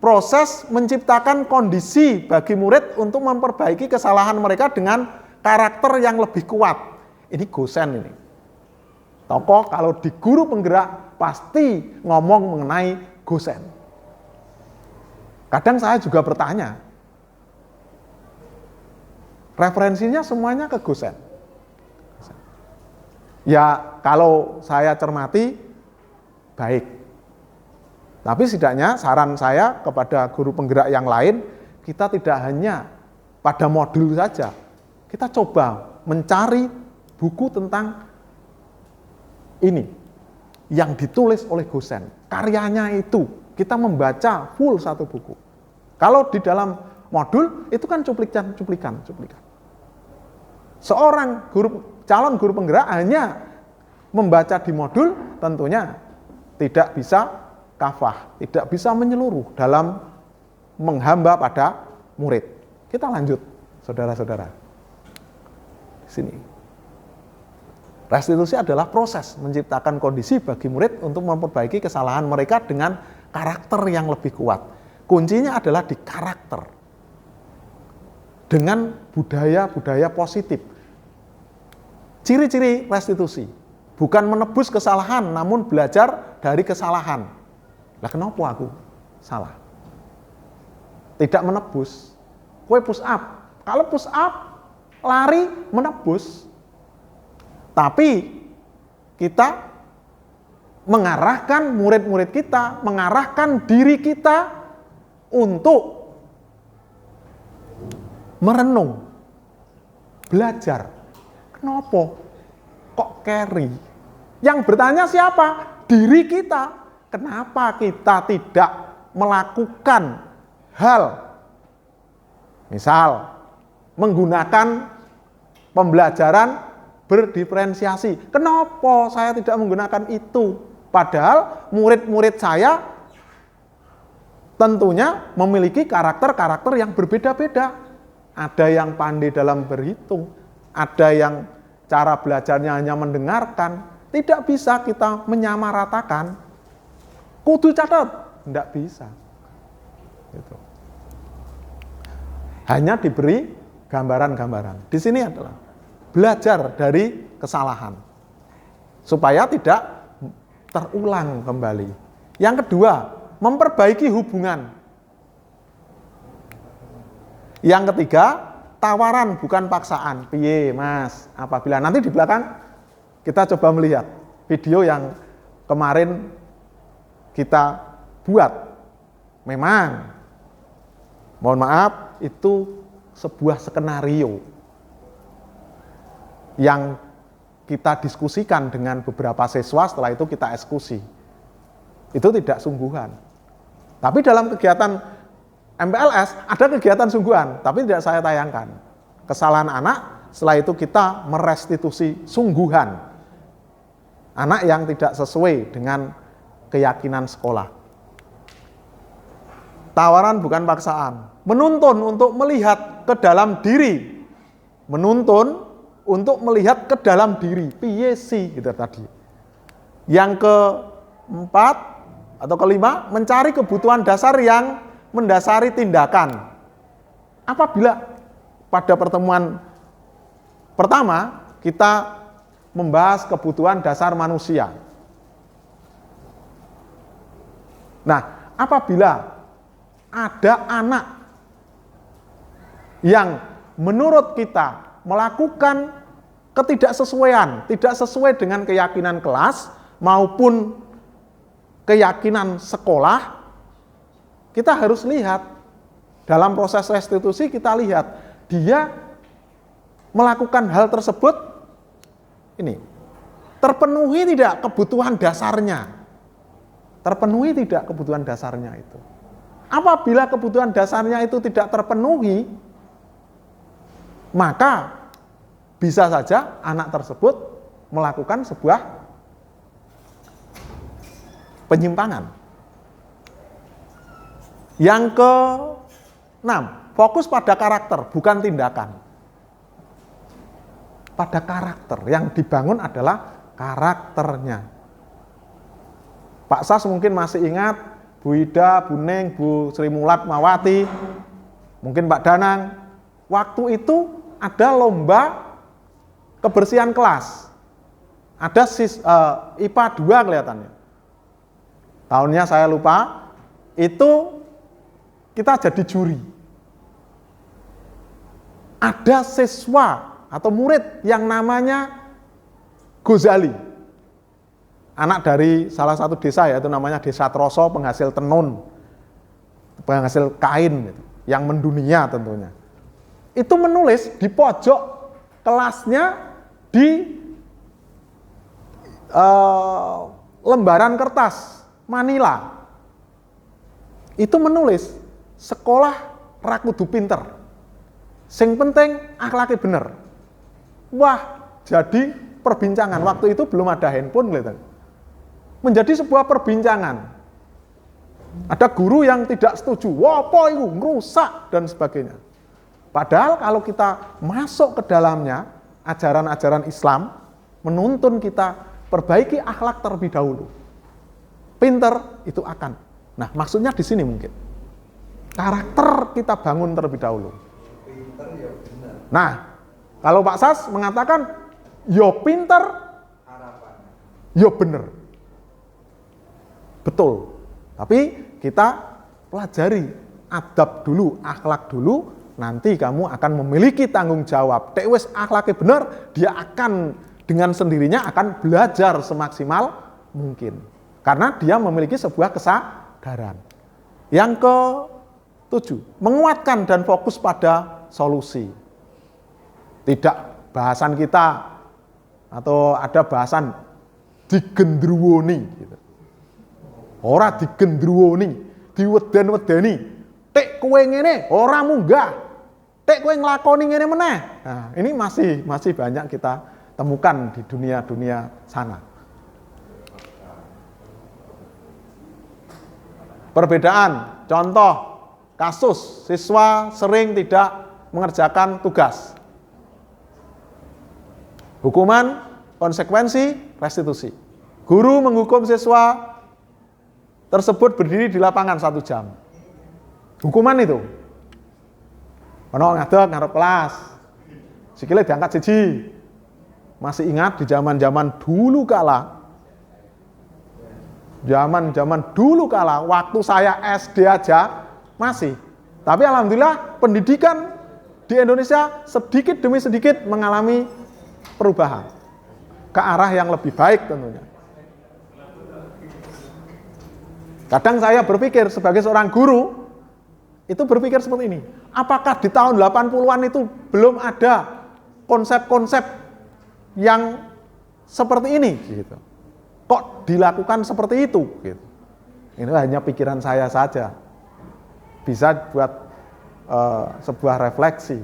[SPEAKER 4] proses menciptakan kondisi bagi murid untuk memperbaiki kesalahan mereka dengan karakter yang lebih kuat. Ini gosen ini. Tokoh kalau di guru penggerak pasti ngomong mengenai gosen. Kadang saya juga bertanya, referensinya semuanya ke gosen. Ya kalau saya cermati, baik. Tapi setidaknya saran saya kepada guru penggerak yang lain, kita tidak hanya pada modul saja. Kita coba mencari buku tentang ini yang ditulis oleh gosen. Karyanya itu, kita membaca full satu buku. Kalau di dalam modul itu kan cuplikan. Seorang calon guru penggerak hanya membaca di modul tentunya tidak bisa kafah, tidak bisa menyeluruh dalam menghamba pada murid. Kita lanjut, saudara-saudara. Sini. Restitusi adalah proses menciptakan kondisi bagi murid untuk memperbaiki kesalahan mereka dengan karakter yang lebih kuat. Kuncinya adalah di karakter. Dengan budaya-budaya positif. Ciri-ciri restitusi. Bukan menebus kesalahan, namun belajar dari kesalahan. Lah kenapa aku salah? Tidak menebus. Kowe push up. Kalau push up, lari menebus. Tapi kita mengarahkan murid-murid kita, mengarahkan diri kita untuk merenung, belajar. Kenapa? Kok carry? Yang bertanya siapa? Diri kita. Kenapa kita tidak melakukan hal, misal menggunakan pembelajaran berdiferensiasi? Kenapa saya tidak menggunakan itu? Padahal murid-murid saya tentunya memiliki karakter-karakter yang berbeda-beda. Ada yang pandai dalam berhitung, ada yang cara belajarnya hanya mendengarkan. Tidak bisa kita menyamaratakan. Kudu catat, tidak bisa. Gitu. Hanya diberi gambaran-gambaran. Di sini adalah belajar dari kesalahan supaya tidak terulang kembali. Yang kedua, memperbaiki hubungan. Yang ketiga, tawaran bukan paksaan. Piye Mas? Apabila nanti di belakang kita coba melihat video yang kemarin kita buat. Memang, mohon maaf, itu sebuah skenario yang kita diskusikan dengan beberapa siswa, setelah itu kita eksekusi. Itu tidak sungguhan. Tapi dalam kegiatan MPLS ada kegiatan sungguhan, tapi tidak saya tayangkan. Kesalahan anak, setelah itu kita merestitusi sungguhan. Anak yang tidak sesuai dengan keyakinan sekolah. Tawaran bukan paksaan. Menuntun untuk melihat ke dalam diri. Menuntun untuk melihat ke dalam diri. Piye sih gitu tadi. Yang keempat atau kelima, mencari kebutuhan dasar yang mendasari tindakan. Apabila pada pertemuan pertama kita membahas kebutuhan dasar manusia. Nah, apabila ada anak yang menurut kita melakukan ketidaksesuaian, tidak sesuai dengan keyakinan kelas maupun keyakinan sekolah, kita harus lihat dalam proses restitusi, kita lihat dia melakukan hal tersebut ini terpenuhi tidak kebutuhan dasarnya. Terpenuhi tidak kebutuhan dasarnya itu. Apabila kebutuhan dasarnya itu tidak terpenuhi, maka bisa saja anak tersebut melakukan sebuah penyimpangan. Yang ke-6, fokus pada karakter, bukan tindakan. Pada karakter, yang dibangun adalah karakternya. Pak Sas mungkin masih ingat, Bu Ida, Bu Neng, Bu Sri Mulat, Mawati, mungkin Pak Danang. Waktu itu ada lomba kebersihan kelas. Ada IPA 2 kelihatannya. Tahunnya saya lupa, itu kita jadi juri. Ada siswa atau murid yang namanya Ghazali. Anak dari salah satu desa, yaitu namanya Desa Troso, penghasil tenun, penghasil kain, gitu, yang mendunia tentunya. Itu menulis di pojok kelasnya di lembaran kertas Manila. Itu menulis, sekolah ra kudu pinter, sing penting akhlake bener. Wah, jadi perbincangan. Waktu itu belum ada handphone, gitu. Menjadi sebuah perbincangan. Ada guru yang tidak setuju, wah apa itu, ngerusak dan sebagainya. Padahal kalau kita masuk ke dalamnya, ajaran-ajaran Islam menuntun kita perbaiki akhlak terlebih dahulu. Pinter itu akan. Nah, maksudnya di sini mungkin karakter kita bangun terlebih dahulu. Nah, kalau Pak Sas mengatakan yo pinter, yo bener. Betul. Tapi kita pelajari adab dulu, akhlak dulu, nanti kamu akan memiliki tanggung jawab. Tek wis akhlaknya benar, dia akan dengan sendirinya akan belajar semaksimal mungkin. Karena dia memiliki sebuah kesadaran. Yang ke-7, menguatkan dan fokus pada solusi. Tidak bahasan kita atau ada bahasan digendruwoni gitu. Ora digendruwoni, diweden-wedeni. Tek kowe ngene, ora munggah. Tek kowe nglakoni ngene meneh. Nah, ini masih banyak kita temukan di dunia sana. Perbedaan, contoh, kasus siswa sering tidak mengerjakan tugas. Hukuman, konsekuensi, restitusi. Guru menghukum siswa tersebut berdiri di lapangan 1 jam. Hukuman itu. Ono ngadeg ngarep kelas. Sikile diangkat siji. Masih ingat di zaman-zaman dulu kala. Zaman-zaman dulu kala, waktu saya SD aja masih. Tapi alhamdulillah pendidikan di Indonesia sedikit demi sedikit mengalami perubahan ke arah yang lebih baik tentunya. Kadang saya berpikir sebagai seorang guru, itu berpikir seperti ini. Apakah di tahun 80-an itu belum ada konsep-konsep yang seperti ini gitu. Kok dilakukan seperti itu gitu. Ini hanya pikiran saya saja. Bisa buat sebuah refleksi.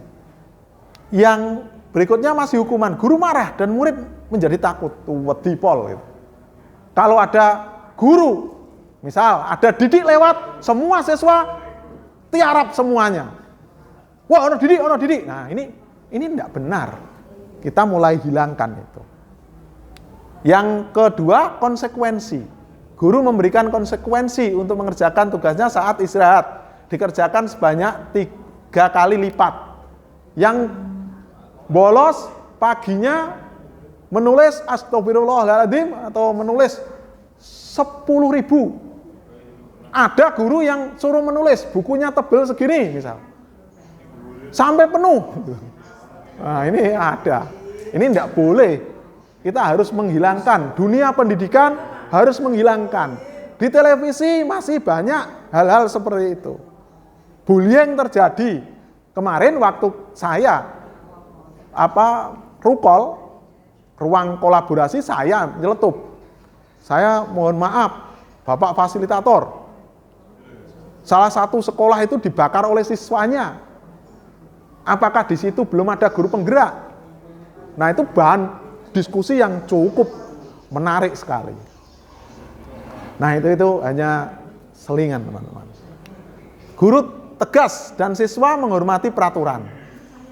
[SPEAKER 4] Yang berikutnya masih hukuman. Guru marah dan murid menjadi takut. Wedi pol gitu. Kalau ada guru, misal ada didik lewat, semua siswa tiarap semuanya. Wah, ono didik. Nah, ini tidak benar. Kita mulai hilangkan itu. Yang kedua, konsekuensi. Guru memberikan konsekuensi untuk mengerjakan tugasnya saat istirahat. Dikerjakan sebanyak 3 kali lipat. Yang bolos paginya menulis astagfirullahaladzim atau menulis 10.000. Ada guru yang suruh menulis, bukunya tebal segini misal. Sampai penuh. Nah, ini ada. Ini tidak boleh. Kita harus menghilangkan. Dunia pendidikan harus menghilangkan. Di televisi masih banyak hal-hal seperti itu. Bullying terjadi. Kemarin waktu saya rukol, ruang kolaborasi saya nyeletup. Saya mohon maaf, Bapak fasilitator. Salah satu sekolah itu dibakar oleh siswanya. Apakah di situ belum ada guru penggerak? Nah, itu bahan diskusi yang cukup menarik sekali. Nah, itu hanya selingan, teman-teman. Guru tegas dan siswa menghormati peraturan.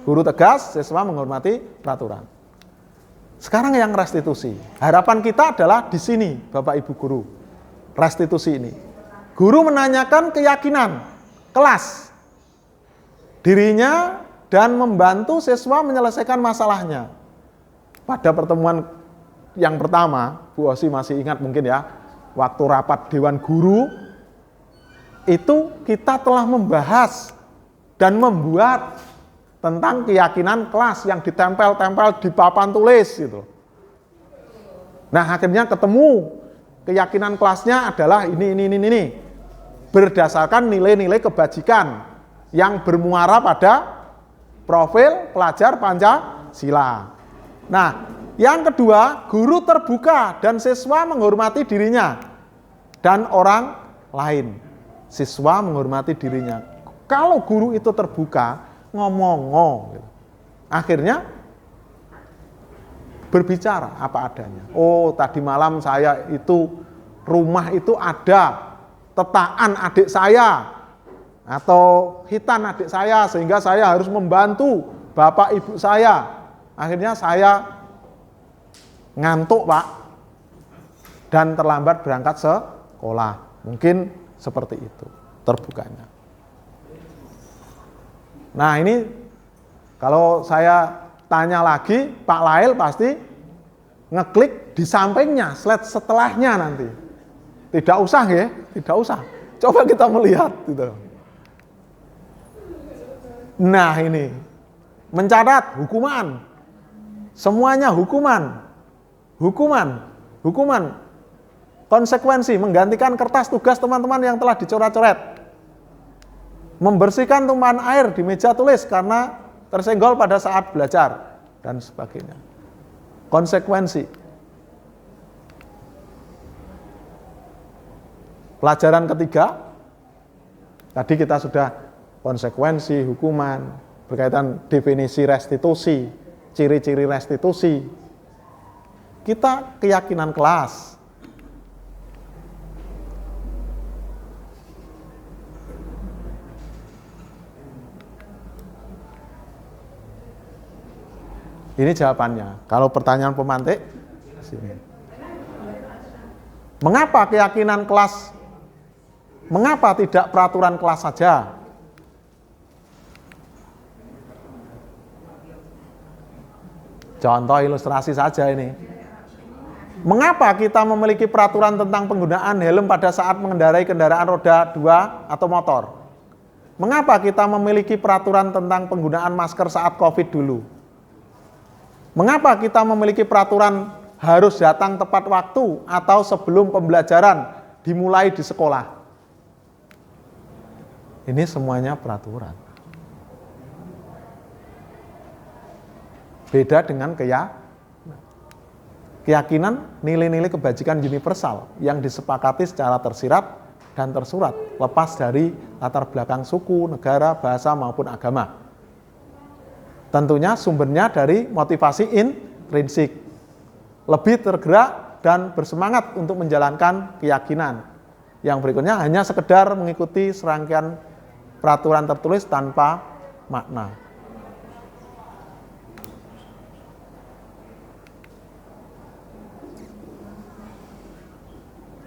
[SPEAKER 4] Guru tegas, siswa menghormati peraturan. Sekarang yang restitusi. Harapan kita adalah di sini, Bapak Ibu guru. Restitusi ini. Guru menanyakan keyakinan kelas dirinya dan membantu siswa menyelesaikan masalahnya. Pada pertemuan yang pertama, Bu Osi masih ingat mungkin ya, waktu rapat Dewan Guru, itu kita telah membahas dan membuat tentang keyakinan kelas yang ditempel-tempel di papan tulis gitu. Nah, akhirnya ketemu keyakinan kelasnya adalah ini. Berdasarkan nilai-nilai kebajikan yang bermuara pada profil pelajar Pancasila. Nah, yang kedua, guru terbuka dan siswa menghormati dirinya dan orang lain. Siswa menghormati dirinya. Kalau guru itu terbuka, ngomong. Akhirnya berbicara apa adanya. Oh, tadi malam saya itu rumah itu ada tetaan adik saya atau hitan adik saya sehingga saya harus membantu bapak ibu saya. Akhirnya saya ngantuk, Pak, dan terlambat berangkat sekolah. Mungkin seperti itu terbukanya. Nah, ini kalau saya tanya lagi, Pak Lail pasti ngeklik di sampingnya, slide setelahnya nanti. Tidak usah ya, tidak usah. Coba kita melihat gitu. Nah ini, mencatat hukuman. Semuanya hukuman. Hukuman. Konsekuensi menggantikan kertas tugas teman-teman yang telah dicoret-coret. Membersihkan tumpahan air di meja tulis karena tersenggol pada saat belajar dan sebagainya. Konsekuensi. Pelajaran ketiga, tadi kita sudah konsekuensi, hukuman, berkaitan definisi restitusi, ciri-ciri restitusi. Kita keyakinan kelas. Ini jawabannya. Kalau pertanyaan pemantik, sini. Mengapa keyakinan kelas? Mengapa tidak peraturan kelas saja? Contoh ilustrasi saja ini. Mengapa kita memiliki peraturan tentang penggunaan helm pada saat mengendarai kendaraan roda 2 atau motor? Mengapa kita memiliki peraturan tentang penggunaan masker saat COVID dulu? Mengapa kita memiliki peraturan harus datang tepat waktu atau sebelum pembelajaran dimulai di sekolah? Ini semuanya peraturan. Beda dengan keyakinan nilai-nilai kebajikan universal yang disepakati secara tersirat dan tersurat, lepas dari latar belakang suku, negara, bahasa maupun agama. Tentunya sumbernya dari motivasi intrinsik, lebih tergerak dan bersemangat untuk menjalankan keyakinan. Yang berikutnya hanya sekedar mengikuti serangkaian peraturan tertulis tanpa makna.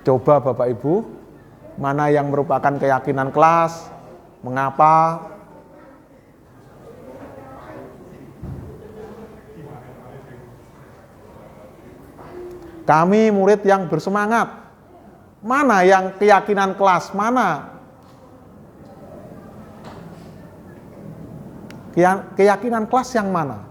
[SPEAKER 4] Coba Bapak Ibu, mana yang merupakan keyakinan kelas, mengapa? Kami murid yang bersemangat. Mana yang keyakinan kelas? Mana? Keyakinan kelas yang mana?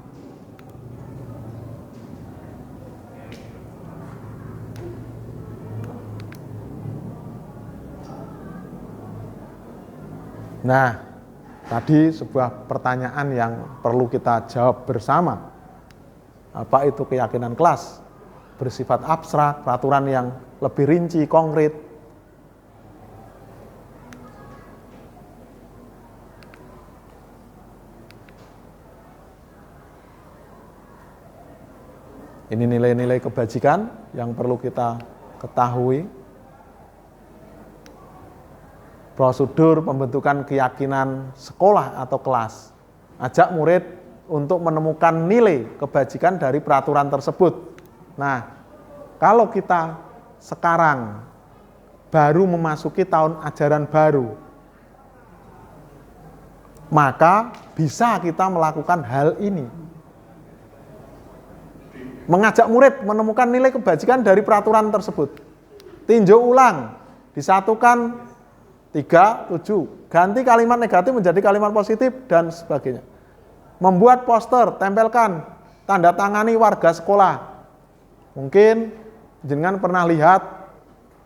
[SPEAKER 4] Nah, tadi sebuah pertanyaan yang perlu kita jawab bersama. Apa itu keyakinan kelas? Bersifat abstrak, peraturan yang lebih rinci, konkret. Ini nilai-nilai kebajikan yang perlu kita ketahui. Prosedur pembentukan keyakinan sekolah atau kelas. Ajak murid untuk menemukan nilai kebajikan dari peraturan tersebut. Nah, kalau kita sekarang baru memasuki tahun ajaran baru, maka bisa kita melakukan hal ini. Mengajak murid menemukan nilai kebajikan dari peraturan tersebut. Tinjau ulang, disatukan 3, 7, ganti kalimat negatif menjadi kalimat positif dan sebagainya. Membuat poster, tempelkan, tanda tangani warga sekolah. Mungkin jenengan pernah lihat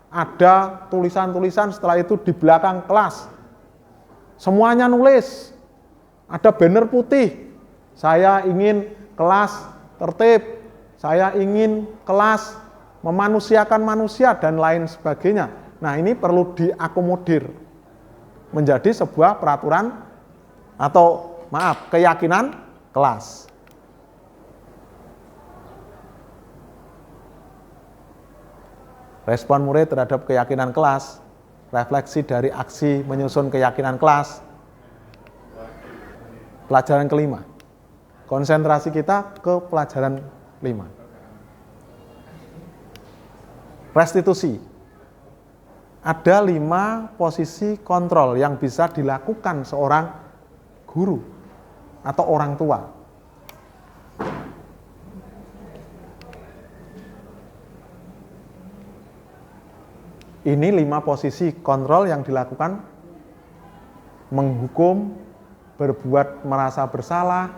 [SPEAKER 4] ada tulisan-tulisan setelah itu di belakang kelas. Semuanya nulis. Ada banner putih. Saya ingin kelas tertib. Saya ingin kelas memanusiakan manusia dan lain sebagainya. Nah, ini perlu diakomodir menjadi sebuah peraturan atau keyakinan kelas. Respon murid terhadap keyakinan kelas, refleksi dari aksi menyusun keyakinan kelas. Pelajaran kelima. Konsentrasi kita ke pelajaran 5. Restitusi. Ada 5 posisi kontrol yang bisa dilakukan seorang guru atau orang tua. Ini 5 posisi kontrol yang dilakukan: menghukum, berbuat merasa bersalah,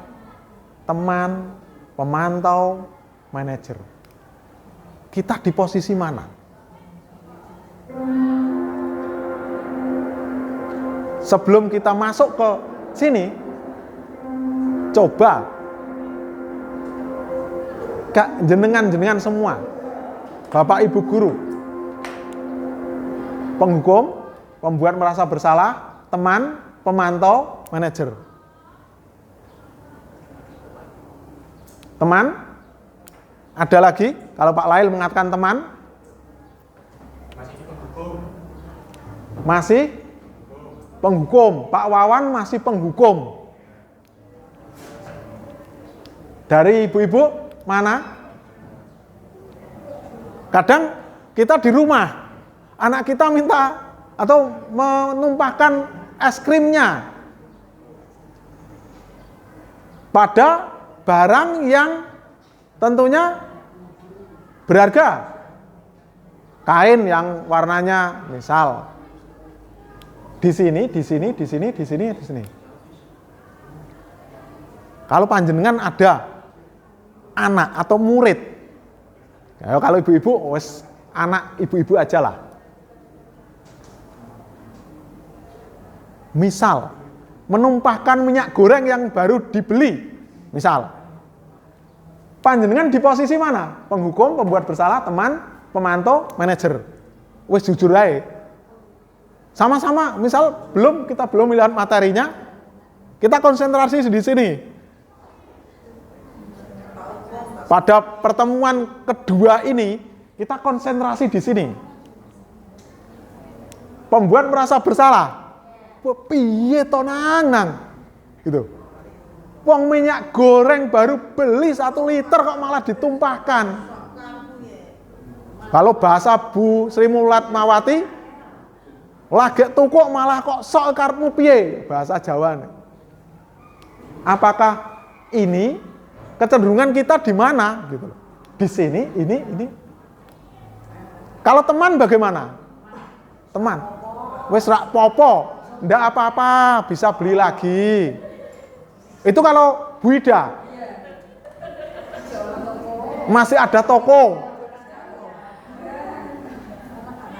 [SPEAKER 4] teman, pemantau, manajer. Kita di posisi mana? Sebelum kita masuk ke sini, coba jenengan semua, Bapak Ibu guru, penghukum, pembuat merasa bersalah, teman, pemantau, manajer. Teman, ada lagi, kalau Pak Lail mengatakan teman, masih penghukum. Pak Wawan masih penghukum. Dari ibu-ibu mana? Kadang kita di rumah, anak kita minta atau menumpahkan es krimnya pada barang yang tentunya berharga. Kain yang warnanya misal di sini. Kalau panjenengan ada anak atau murid, ya, kalau ibu-ibu, wes anak ibu-ibu aja lah. Misal menumpahkan minyak goreng yang baru dibeli, misal, panjenengan di posisi mana? Penghukum, pembuat bersalah, teman, pemantau, manajer. Wes jujur aja. Sama-sama, misal kita belum melihat materinya, kita konsentrasi di sini. Pada pertemuan kedua ini, kita konsentrasi di sini. Pembuat merasa bersalah. Piye to nang gitu. Wong minyak goreng baru beli 1 liter kok malah ditumpahkan. Kalau bahasa Bu Sri Mulatmawati, lagi tuku malah kok sok karepmu piye, bahasa Jawa. Apakah ini kecenderungan kita di mana gitu? Di sini, ini. Kalau teman bagaimana? Teman, wes rak popo, ndak apa-apa, bisa beli lagi. Itu kalau Bu Ida. Masih ada toko.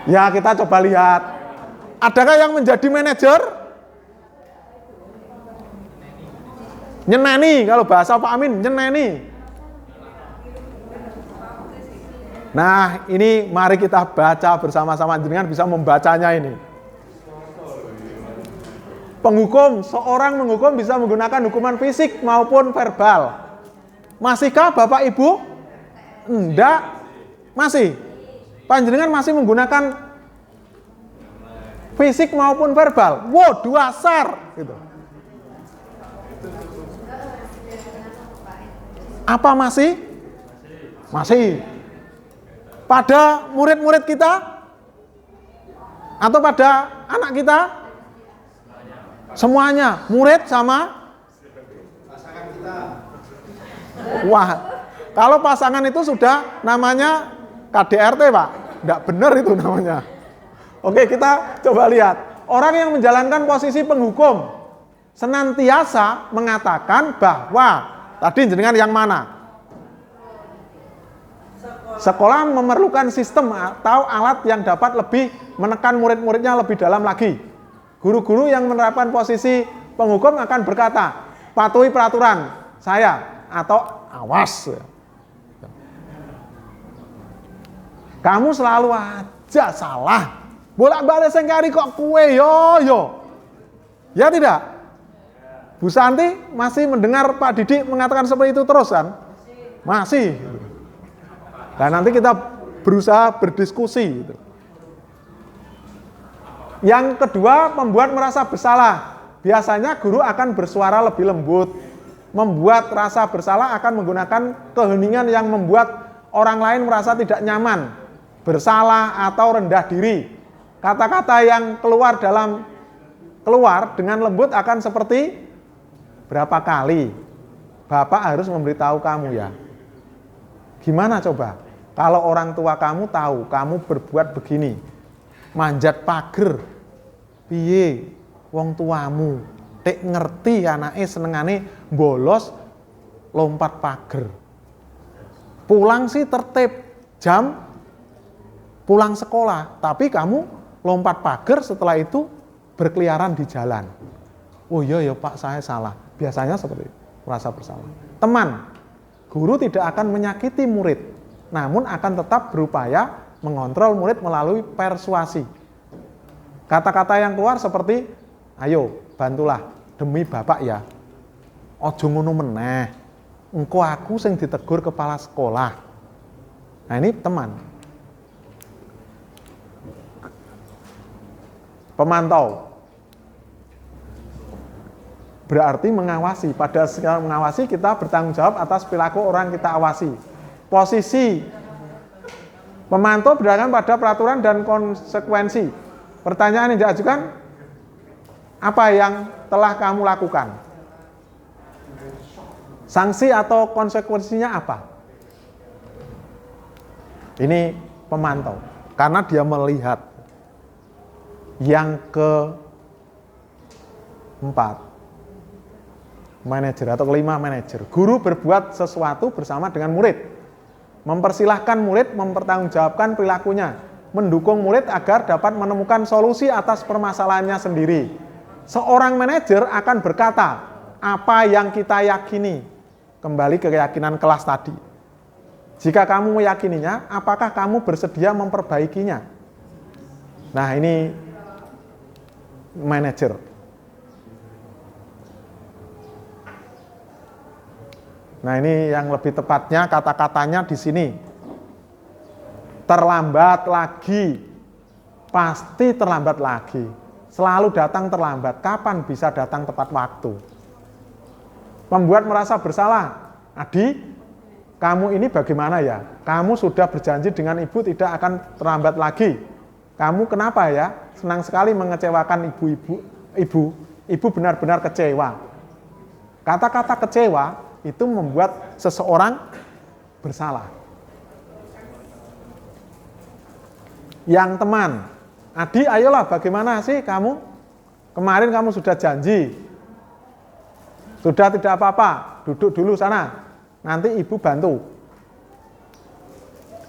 [SPEAKER 4] Ya, kita coba lihat. Adakah yang menjadi manajer? Nyeneni, kalau bahasa Pak Amin, nyeneni. Nah, ini mari kita baca bersama-sama, jenengan bisa membacanya ini. Penghukum, seorang menghukum bisa menggunakan hukuman fisik maupun verbal. Masihkah Bapak Ibu? Enggak. Masih. Panjenengan masih menggunakan fisik maupun verbal. Wow, dasar gitu. Apa masih? Masih. Pada murid-murid kita atau pada anak kita? Semuanya, murid sama pasangan kita. Wah, kalau pasangan itu sudah namanya KDRT, Pak. Enggak benar itu namanya. Oke, kita coba lihat. Orang yang menjalankan posisi penghukum senantiasa mengatakan bahwa, tadi jenengan yang mana? Sekolah memerlukan sistem atau alat yang dapat lebih menekan murid-muridnya lebih dalam lagi. Guru-guru yang menerapkan posisi penghukum akan berkata, patuhi peraturan saya atau awas. Kamu selalu aja salah. Bolak-balik sengkari kok kue yo. Ya tidak? Bu Santi masih mendengar Pak Didik mengatakan seperti itu terus kan? Masih. Dan nanti kita berusaha berdiskusi. Yang kedua, membuat merasa bersalah. Biasanya guru akan bersuara lebih lembut. Membuat rasa bersalah akan menggunakan keheningan yang membuat orang lain merasa tidak nyaman, bersalah atau rendah diri. Kata-kata yang keluar dengan lembut akan seperti, berapa kali Bapak harus memberitahu kamu ya. Gimana coba? Kalau orang tua kamu tahu kamu berbuat begini, manjat pager. Piye wong tuamu tek ngerti anake senengane bolos lompat pager. Pulang sih tertib jam pulang sekolah, tapi kamu lompat pager setelah itu berkeliaran di jalan. Oh iya ya Pak, saya salah. Biasanya seperti itu, merasa bersalah. Teman, guru tidak akan menyakiti murid, namun akan tetap berupaya mengontrol murid melalui persuasi. Kata-kata yang keluar seperti, ayo bantulah demi bapak ya. Ojo ngono meneh. Engko aku sing ditegur kepala sekolah. Nah ini teman. Pemantau. Berarti mengawasi. Pada skala mengawasi kita bertanggung jawab atas perilaku orang kita awasi. Posisi pemantau berdasarkan pada peraturan dan konsekuensi. Pertanyaan yang diajukan, apa yang telah kamu lakukan? Sanksi atau konsekuensinya apa? Ini pemantau, karena dia melihat. Yang keempat, manajer atau kelima manajer. Guru berbuat sesuatu bersama dengan murid. Mempersilahkan murid mempertanggungjawabkan perilakunya. Mendukung murid agar dapat menemukan solusi atas permasalahannya sendiri. Seorang manajer akan berkata, apa yang kita yakini? Kembali ke keyakinan kelas tadi. Jika kamu meyakininya, apakah kamu bersedia memperbaikinya? Nah ini manajer. Nah ini yang lebih tepatnya kata-katanya di sini. Terlambat lagi, pasti terlambat lagi. Selalu datang terlambat. Kapan bisa datang tepat waktu? Membuat merasa bersalah. Adi, kamu ini bagaimana ya? Kamu sudah berjanji dengan ibu tidak akan terlambat lagi. Kamu kenapa ya? Senang sekali mengecewakan ibu benar-benar kecewa. Kata-kata kecewa itu membuat seseorang bersalah. Yang teman, Adi ayolah bagaimana sih kamu? Kemarin kamu sudah janji. Sudah tidak apa-apa, duduk dulu sana. Nanti ibu bantu.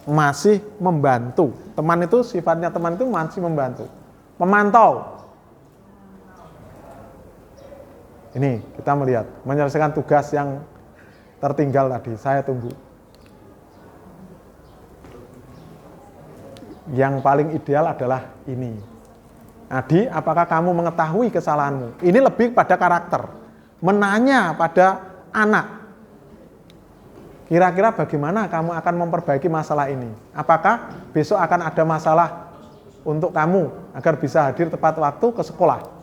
[SPEAKER 4] Masih membantu. Teman itu sifatnya teman itu masih membantu. Memantau. Ini kita melihat, menyelesaikan tugas yang tertinggal tadi, saya tunggu. Yang paling ideal adalah ini. Adi, apakah kamu mengetahui kesalahanmu? Ini lebih pada karakter. Menanya pada anak. Kira-kira bagaimana kamu akan memperbaiki masalah ini? Apakah besok akan ada masalah untuk kamu agar bisa hadir tepat waktu ke sekolah?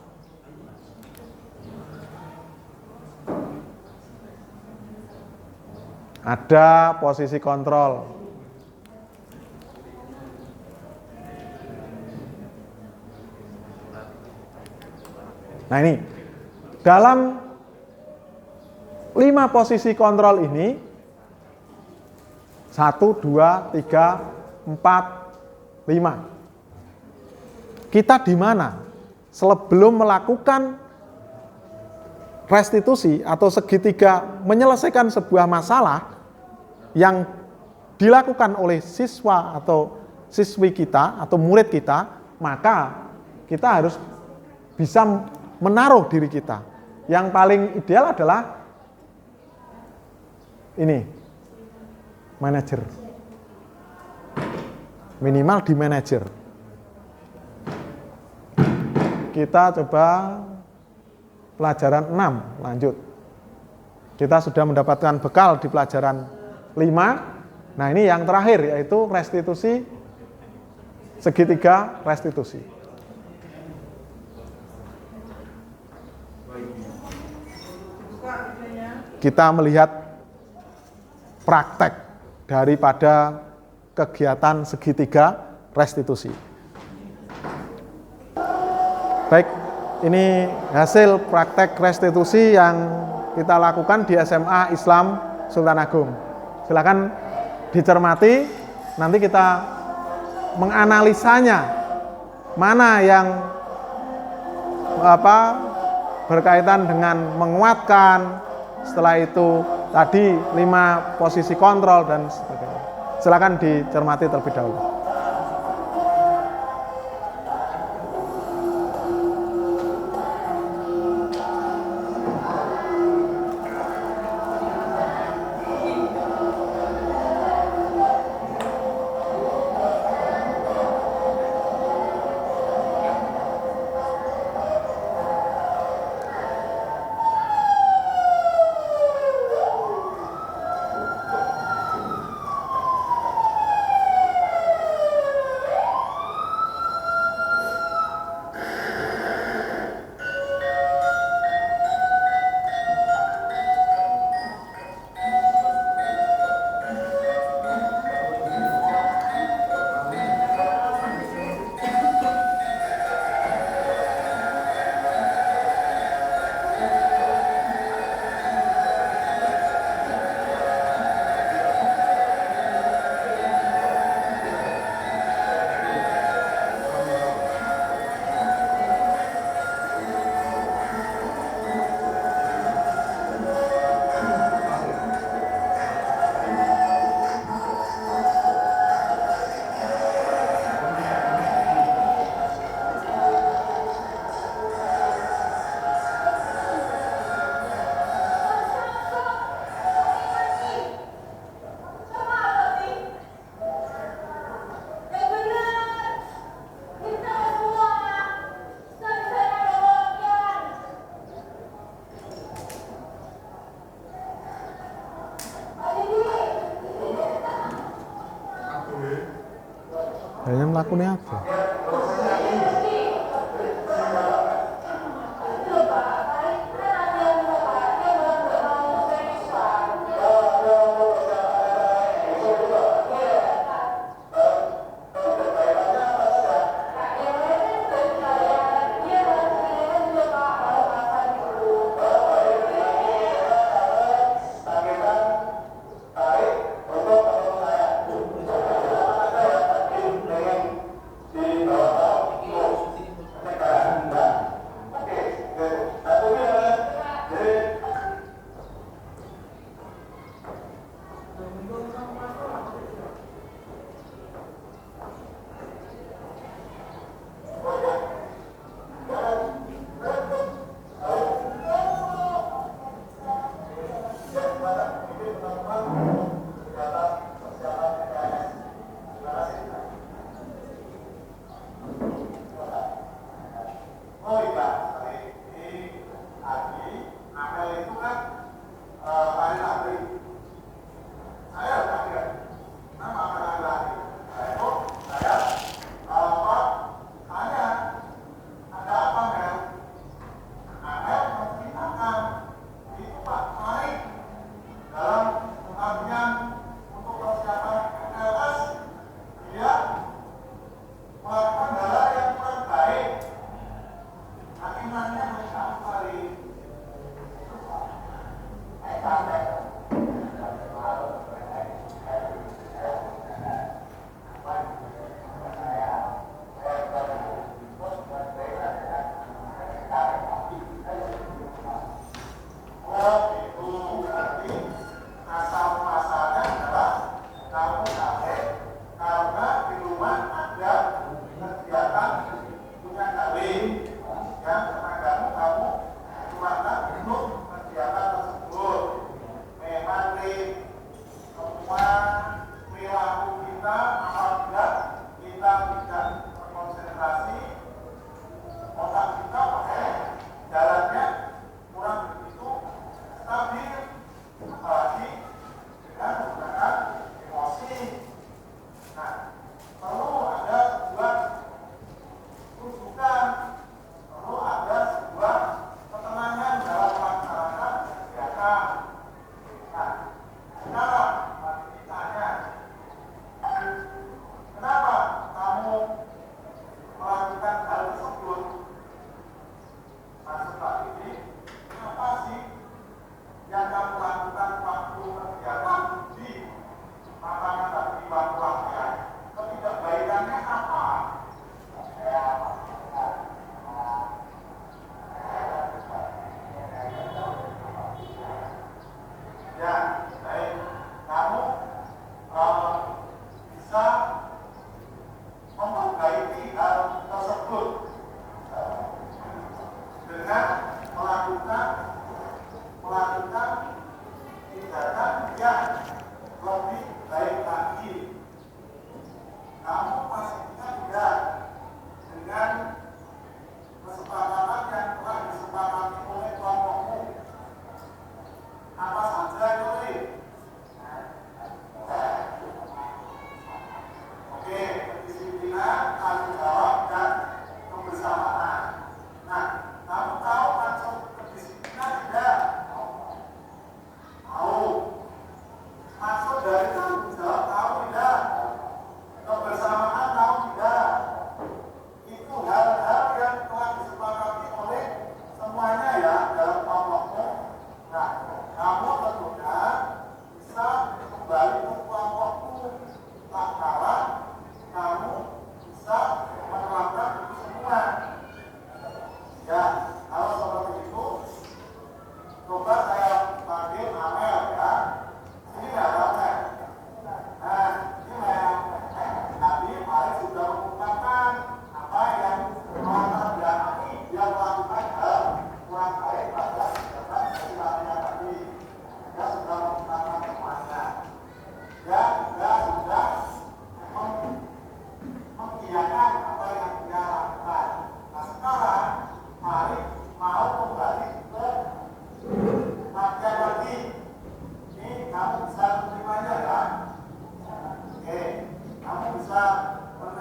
[SPEAKER 4] Ada posisi kontrol. Nah ini, dalam 5 posisi kontrol ini, 1, 2, 3, 4, 5. Kita di mana? Sebelum melakukan restitusi atau segitiga menyelesaikan sebuah masalah yang dilakukan oleh siswa atau siswi kita atau murid kita, maka kita harus bisa menaruh diri kita. Yang paling ideal adalah ini, manajer. Minimal di manajer. Kita coba pelajaran 6, lanjut. Kita sudah mendapatkan bekal di pelajaran 5. Nah ini yang terakhir, yaitu restitusi, segitiga restitusi. Kita melihat praktek daripada kegiatan segitiga restitusi. Baik, ini hasil praktek restitusi yang kita lakukan di SMA Islam Sultan Agung. Silakan dicermati, nanti kita menganalisanya mana yang berkaitan dengan menguatkan, setelah itu tadi 5 posisi kontrol dan sebagainya. Silakan dicermati terlebih dahulu. Kayaknya melakukannya apa?
[SPEAKER 1] Di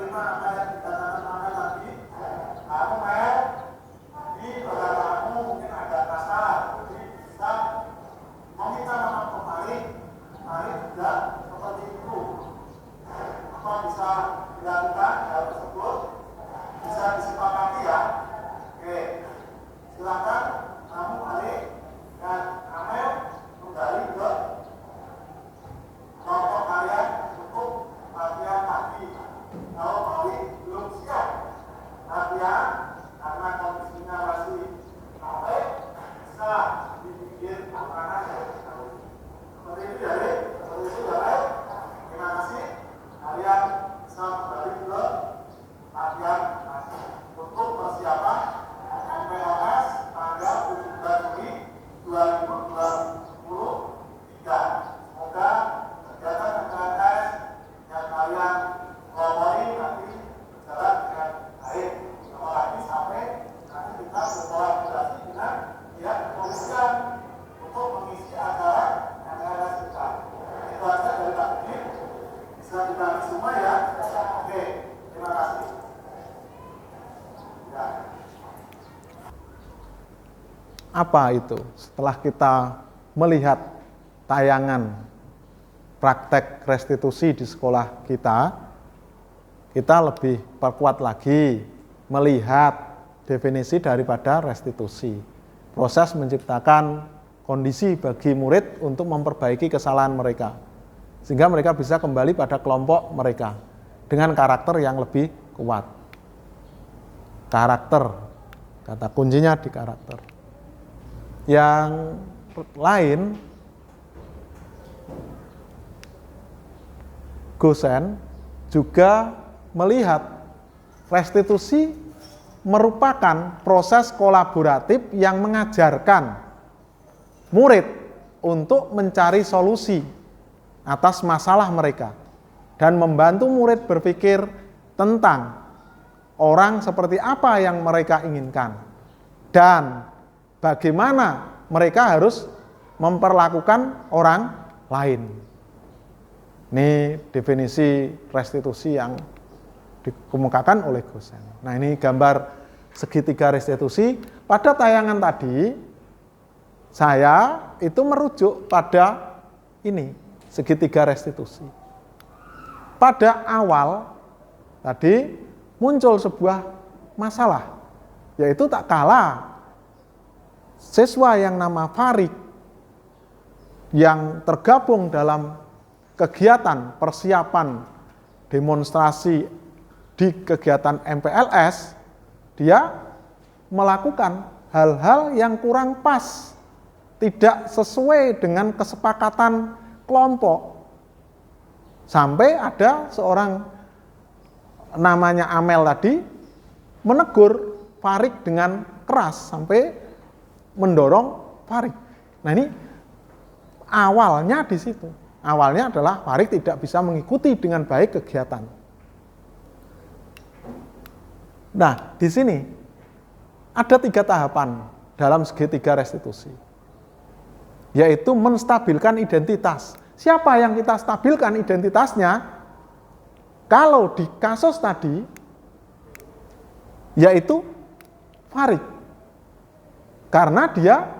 [SPEAKER 4] menerima apa yang dikatakan Mama tadi, kamu Mel, di perkataanmu mungkin agak kasar, jadi bisa meminta maaf kembali, mari tidak seperti itu. Apa bisa dilakukan hal tersebut? Bisa disepakati ya. Oke, silakan kamu balik dan Amel kembali ke kelompok kalian untuk latihan tadi. Kalau balik belum siap latihan karena kondisinya masih capek, bisa dibikin makanan seperti itu ya, seperti itu ya. Terima kasih. Kalian bisa kembali ke latihan untuk persiapan MPLS tanggal 17 Juni 2023. Semoga kegiatan MPLS yang kalian pelopori nanti berjalan dengan baik. Apalagi sampai nanti kita berkolaborasi dengan pihak kepolisian untuk mengisi acara MPLS kita. Itu aja dari Pak Budi. Bisa dibagi semua ya. Oke, terima kasih. Ya.
[SPEAKER 5] Apa itu? Setelah kita melihat tayangan praktek restitusi di sekolah kita lebih perkuat lagi melihat definisi daripada restitusi. Proses menciptakan kondisi bagi murid untuk memperbaiki kesalahan mereka, sehingga mereka bisa kembali pada kelompok mereka dengan karakter yang lebih kuat. Karakter, kata kuncinya di karakter. Yang lain, Gosen juga melihat restitusi merupakan proses kolaboratif yang mengajarkan murid untuk mencari solusi atas masalah mereka dan membantu murid berpikir tentang orang seperti apa yang mereka inginkan dan bagaimana mereka harus memperlakukan orang lain. Ini definisi restitusi yang dikemukakan oleh Gosen. Nah, ini gambar segitiga restitusi. Pada tayangan tadi, saya itu merujuk pada ini, segitiga restitusi. Pada awal tadi muncul sebuah masalah, yaitu tak kalah siswa yang nama Farid yang tergabung dalam kegiatan persiapan demonstrasi di kegiatan MPLS, dia melakukan hal-hal yang kurang pas, tidak sesuai dengan kesepakatan kelompok. Sampai ada seorang namanya Amel tadi menegur Farid dengan keras sampai mendorong Farid. Nah, ini awalnya di situ. Awalnya adalah Farid tidak bisa mengikuti dengan baik kegiatan. Nah, di sini ada 3 tahapan dalam segitiga restitusi, yaitu menstabilkan identitas. Siapa yang kita stabilkan identitasnya? Kalau di kasus tadi, yaitu Farid. Karena dia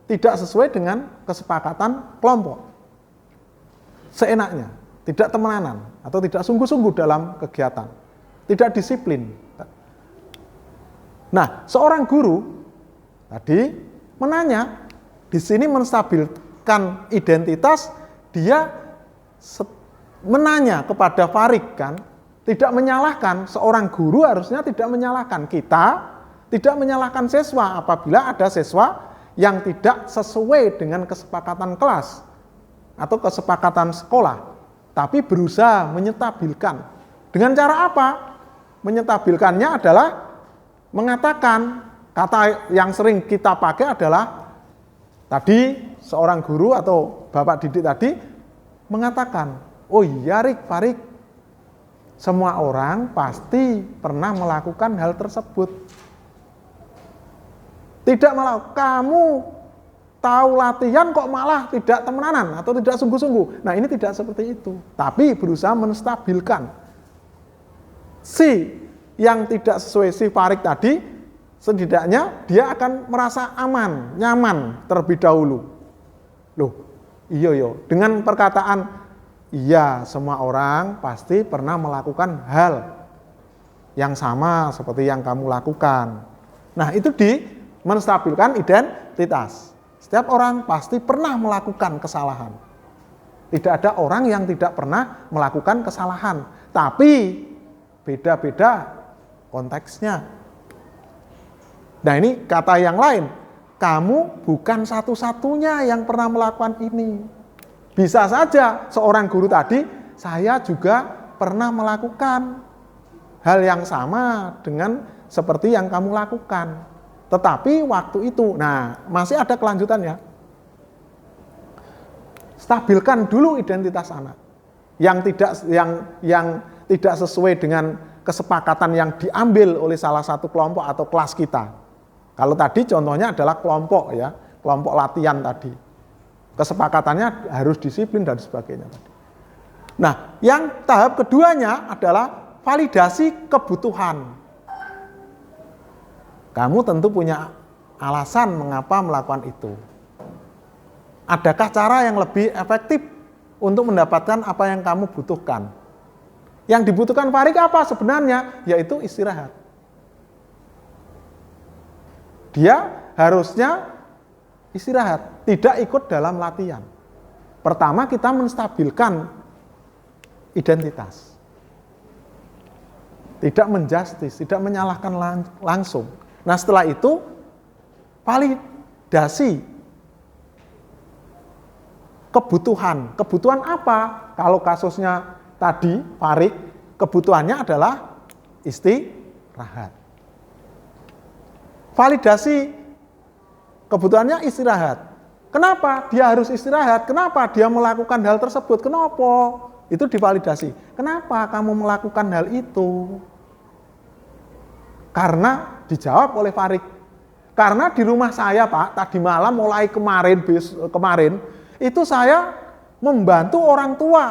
[SPEAKER 5] tidak sesuai dengan kesepakatan kelompok. Seenaknya, tidak temenanan atau tidak sungguh-sungguh dalam kegiatan, tidak disiplin. Nah, seorang guru tadi menanya, di sini menstabilkan identitas, dia menanya kepada Farid kan, tidak menyalahkan. Seorang guru harusnya tidak menyalahkan kita, tidak menyalahkan siswa apabila ada siswa yang tidak sesuai dengan kesepakatan kelas atau kesepakatan sekolah, tapi berusaha menyetabilkan. Dengan cara apa? Menyetabilkannya adalah mengatakan, kata yang sering kita pakai adalah tadi seorang guru atau bapak didik tadi mengatakan, oh iya Farid, semua orang pasti pernah melakukan hal tersebut. Tidak malah kamu tahu latihan kok malah tidak temenanan atau tidak sungguh-sungguh. Nah, ini tidak seperti itu. Tapi berusaha menstabilkan si yang tidak sesuai si Farik tadi, setidaknya dia akan merasa aman, nyaman terlebih dahulu. Loh, iya yo, dengan perkataan iya, semua orang pasti pernah melakukan hal yang sama seperti yang kamu lakukan. Nah, itu menstabilkan identitas. Setiap orang pasti pernah melakukan kesalahan. Tidak ada orang yang tidak pernah melakukan kesalahan, tapi beda-beda konteksnya. Nah, ini kata yang lain, kamu bukan satu-satunya yang pernah melakukan ini. Bisa saja seorang guru tadi, saya juga pernah melakukan hal yang sama dengan seperti yang kamu lakukan. Tetapi waktu itu, nah masih ada kelanjutannya. Stabilkan dulu identitas anak. Yang tidak sesuai dengan kesepakatan yang diambil oleh salah satu kelompok atau kelas kita. Kalau tadi contohnya adalah kelompok ya, kelompok latihan tadi. Kesepakatannya harus disiplin dan sebagainya tadi. Nah, yang tahap keduanya adalah validasi kebutuhan. Kamu tentu punya alasan mengapa melakukan itu. Adakah cara yang lebih efektif untuk mendapatkan apa yang kamu butuhkan? Yang dibutuhkan Farik apa sebenarnya? Yaitu istirahat. Dia harusnya istirahat, tidak ikut dalam latihan. Pertama kita menstabilkan identitas. Tidak menjustis, tidak menyalahkan langsung. Nah, setelah itu validasi kebutuhan. Kebutuhan apa? Kalau kasusnya tadi Farik, kebutuhannya adalah istirahat. Validasi kebutuhannya istirahat. Kenapa dia harus istirahat? Kenapa dia melakukan hal tersebut? Kenapa? Itu divalidasi. Kenapa kamu melakukan hal itu? Karena dijawab oleh Farik. Karena di rumah saya, Pak, tadi malam mulai kemarin itu saya membantu orang tua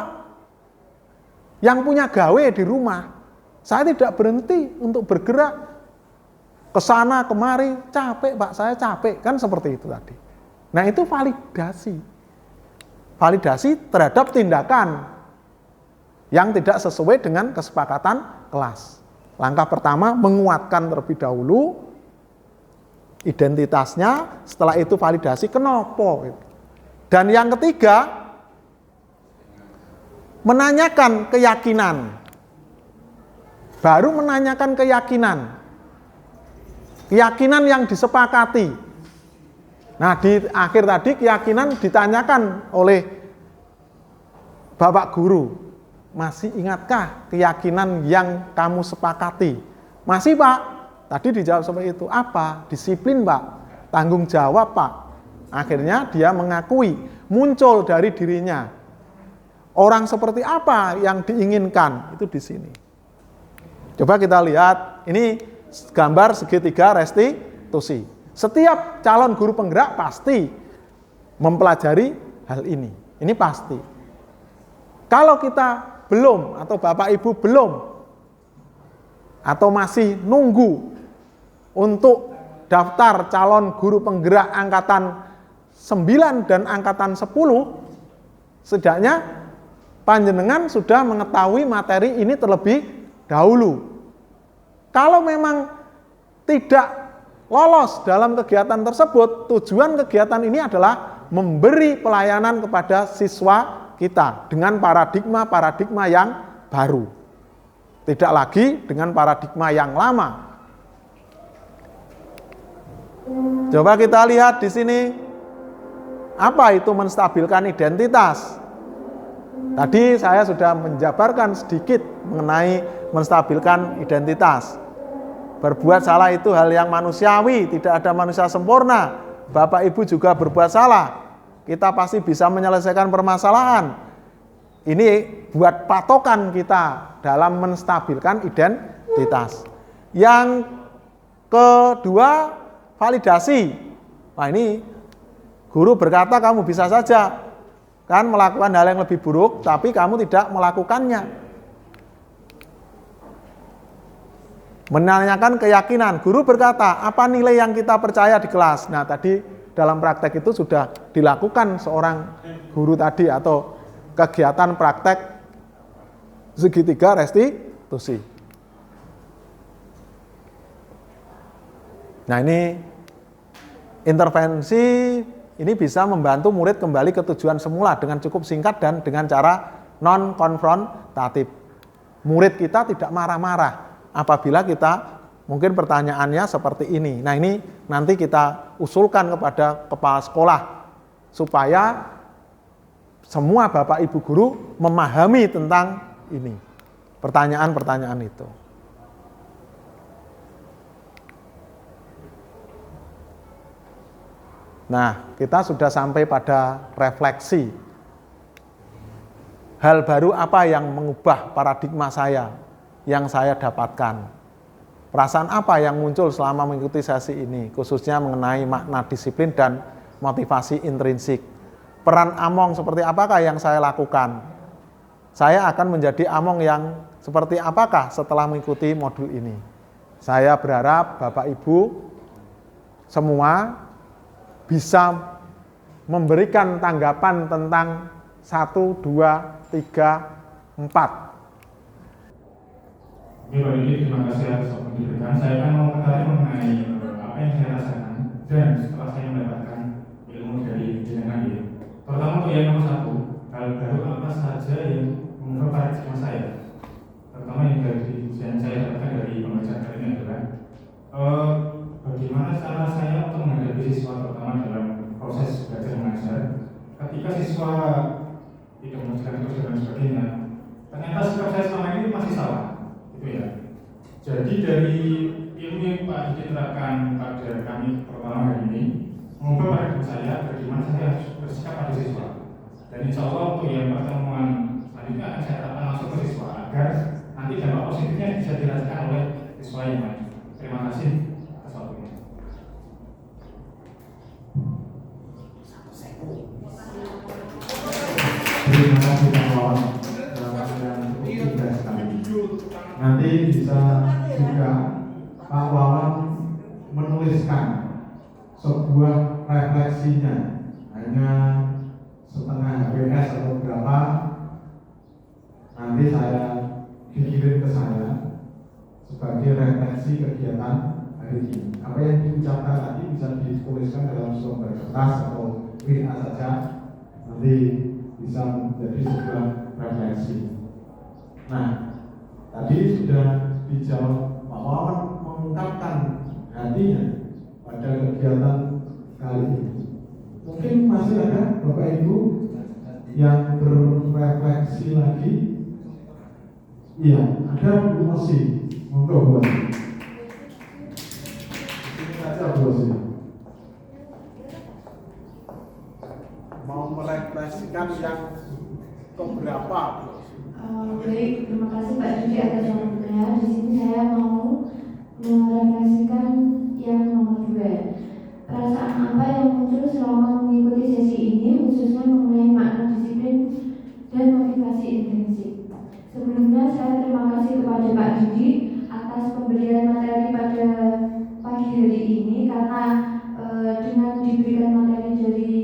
[SPEAKER 5] yang punya gawe di rumah. Saya tidak berhenti untuk bergerak ke sana kemari, capek Pak, saya capek, kan seperti itu tadi. Nah, itu validasi. Validasi terhadap tindakan yang tidak sesuai dengan kesepakatan kelas. Langkah pertama, menguatkan terlebih dahulu identitasnya, setelah itu validasi kenapa. Dan yang ketiga, menanyakan keyakinan. Baru menanyakan keyakinan. Keyakinan yang disepakati. Nah, di akhir tadi keyakinan ditanyakan oleh Bapak Guru. Masih ingatkah keyakinan yang kamu sepakati? Masih, Pak. Tadi dijawab seperti itu. Apa? Disiplin, Pak. Tanggung jawab, Pak. Akhirnya dia mengakui, muncul dari dirinya. Orang seperti apa yang diinginkan? Itu di sini. Coba kita lihat, ini gambar segitiga restitusi. Setiap calon guru penggerak pasti mempelajari hal ini. Ini pasti. Kalau kita belum, atau Bapak Ibu belum, atau masih nunggu untuk daftar calon guru penggerak angkatan 9 dan angkatan 10, setidaknya panjenengan sudah mengetahui materi ini terlebih dahulu. Kalau memang tidak lolos dalam kegiatan tersebut, tujuan kegiatan ini adalah memberi pelayanan kepada siswa kita dengan paradigma yang baru. Tidak lagi dengan paradigma yang lama. Coba kita lihat di sini, apa itu menstabilkan identitas. Tadi saya sudah menjabarkan sedikit mengenai menstabilkan identitas. Berbuat salah itu hal yang manusiawi, tidak ada manusia sempurna. Bapak Ibu juga berbuat salah. Kita pasti bisa menyelesaikan permasalahan. Ini buat patokan kita dalam menstabilkan identitas. Yang kedua, validasi. Nah, ini guru berkata kamu bisa saja kan melakukan hal yang lebih buruk, tapi kamu tidak melakukannya. Menanyakan keyakinan. Guru berkata, apa nilai yang kita percaya di kelas? Nah, tadi dalam praktek itu sudah dilakukan seorang guru tadi atau kegiatan praktek segitiga restitusi. Nah, ini intervensi ini bisa membantu murid kembali ke tujuan semula dengan cukup singkat dan dengan cara non-konfrontatif. Murid kita tidak marah-marah apabila kita mungkin pertanyaannya seperti ini. Nah, ini nanti kita usulkan kepada kepala sekolah supaya semua Bapak Ibu guru memahami tentang ini, pertanyaan-pertanyaan itu. Nah, kita sudah sampai pada refleksi. Hal baru apa yang mengubah paradigma saya, yang saya dapatkan? Perasaan apa yang muncul selama mengikuti sesi ini, khususnya mengenai makna disiplin dan motivasi intrinsik? Peran Among seperti apakah yang saya lakukan? Saya akan menjadi Among yang seperti apakah setelah mengikuti modul ini? Saya berharap Bapak Ibu semua bisa memberikan tanggapan tentang 1, 2, 3, 4.
[SPEAKER 6] Oke Pak Didi, terima kasih atas waktu yang diberikan. Saya akan mengomentari mengenai apa yang saya rasakan dan setelah saya mendapatkan ilmu dari jenengan ini. Pertama untuk yang nomor 1, hal baru apa saja yang mengubah paradigma saya. Terutama yang saya dapatkan dari pembelajaran kali ini adalah bagaimana cara saya untuk menghadapi siswa, terutama dalam proses belajar mengajar. Ketika siswa tidak mengerjakan tugas dan sebagainya, ternyata sikap saya selama ini masih salah. Gitu ya. Jadi dari ilmu yang Pak Didi terapkan pada kami pertama hari ini mengubah paradigma saya bagaimana saya harus bersikap pada siswa. Dan insya Allah untuk yang pertemuan selanjutnya akan saya terapkan langsung ke siswa agar nanti dampak positifnya bisa dirasakan oleh siswa yang lain. Terima kasih atas waktunya.
[SPEAKER 7] Terima kasih Pak Wawan. Nanti bisa juga Pak Wawan menuliskan sebuah refleksinya, hanya setengah HBS atau berapa, nanti saya dikirim ke saya sebagai refleksi kegiatan hari ini. Apa yang diucapkan tadi bisa dituliskan dalam sebuah kertas atau WA saja, nanti bisa menjadi sebuah refleksi. Nah, tadi sudah dijawab, Pak Wawan mengungkapkan hatinya pada kegiatan kali ini. Mungkin masih ada Bapak Ibu yang berrefleksi lagi. Iya, ada Bu Osi. Monggo Bu Osi. Ini saja Bu Osi.
[SPEAKER 5] Mau merefleksikan yang keberapa?
[SPEAKER 2] Baik, terima kasih Pak Didi atas waktunya. Di sini saya mau merefleksikan yang nomor 2. Perasaan apa yang muncul selama mengikuti sesi ini, khususnya mengenai makna disiplin dan motivasi intrinsik. Sebelumnya saya terima kasih kepada Pak Didi atas pemberian materi pada pagi hari ini, karena dengan diberikan materi dari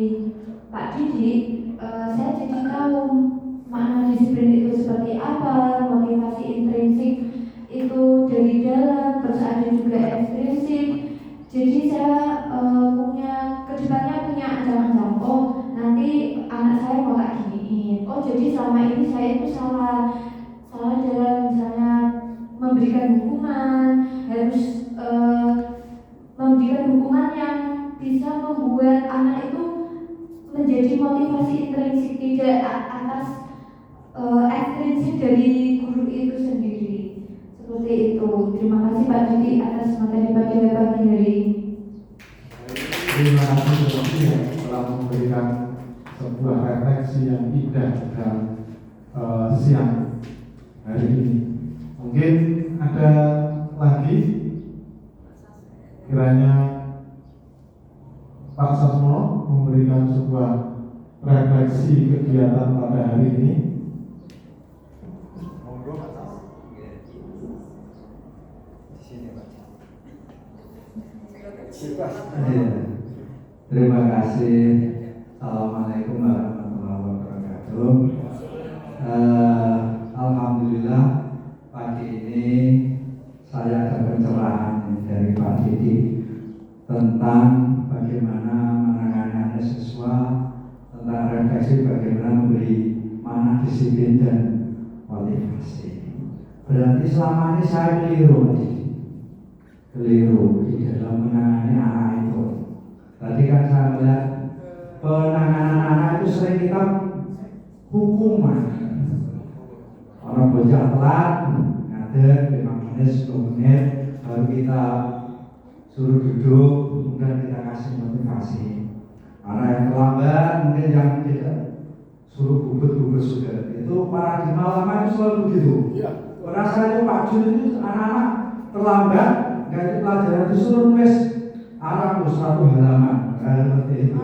[SPEAKER 2] Pak Didi, saya jadi tahu makna disiplin itu seperti apa, motivasi intrinsik itu dari dalam, terus ada juga ekstrinsik. Jadi saya kedepannya punya ancaman, oh nanti anak saya mau kayak giniin, oh jadi selama ini saya itu salah dalam misalnya memberikan hukuman, harus memberikan hukuman yang bisa membuat anak itu menjadi motivasi intrinsik, tidak atas ekstrinsik dari guru itu sendiri. Seperti itu. Terima kasih Pak Didi atas materi pada pagi hari ini.
[SPEAKER 7] Terima kasih yang telah memberikan sebuah refleksi yang indah dalam siang hari ini. Mungkin ada lagi kiranya Pak Sasmo memberikan sebuah refleksi kegiatan pada hari ini.
[SPEAKER 8] Iya. Terima kasih. Assalamualaikum warahmatullahi wabarakatuh. Alhamdulillah pagi ini saya ada pencerahan dari Pak Didi tentang bagaimana menangani siswa, tentang refleksi bagaimana memberi mana disiplin dan motivasi. Berarti selama ini saya keliru di dalam menangani anak itu. Tadi kan saya melihat penanganan anak itu sering kita hukuman. Orang bocah telat, ngader 5 menit, 10 menit, baru kita suruh duduk, kemudian kita kasih motivasi. Anak yang terlambat, mungkin yang tidak suruh bubut sudah. Itu paradigma lama itu selalu begitu. Rasanya Pak Jun itu anak-anak terlambat, nggak ikut pelajaran disuruh nulis Arab 1 halaman, seperti itu.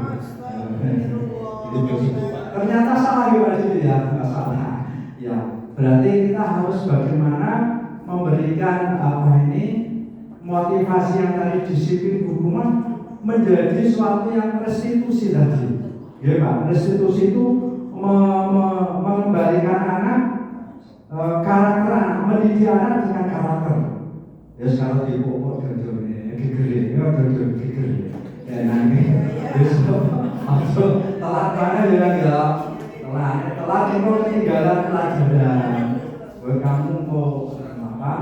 [SPEAKER 8] Ternyata salah ya Pak Jun ya, nggak salah. Ya, berarti kita harus bagaimana memberikan motivasi yang tadi disiplin hukuman menjadi suatu yang restitusi tadi. Ya Pak, restitusi itu mengembalikan anak karakter anak, mendidik anak dengan karakter. Ya kalau di pokok gerjone, gegere, ya gerjone gegere. Ya nanti, langsung telat mana ya, telat itu ketinggalan pelajaran. Buat kamu mau apa?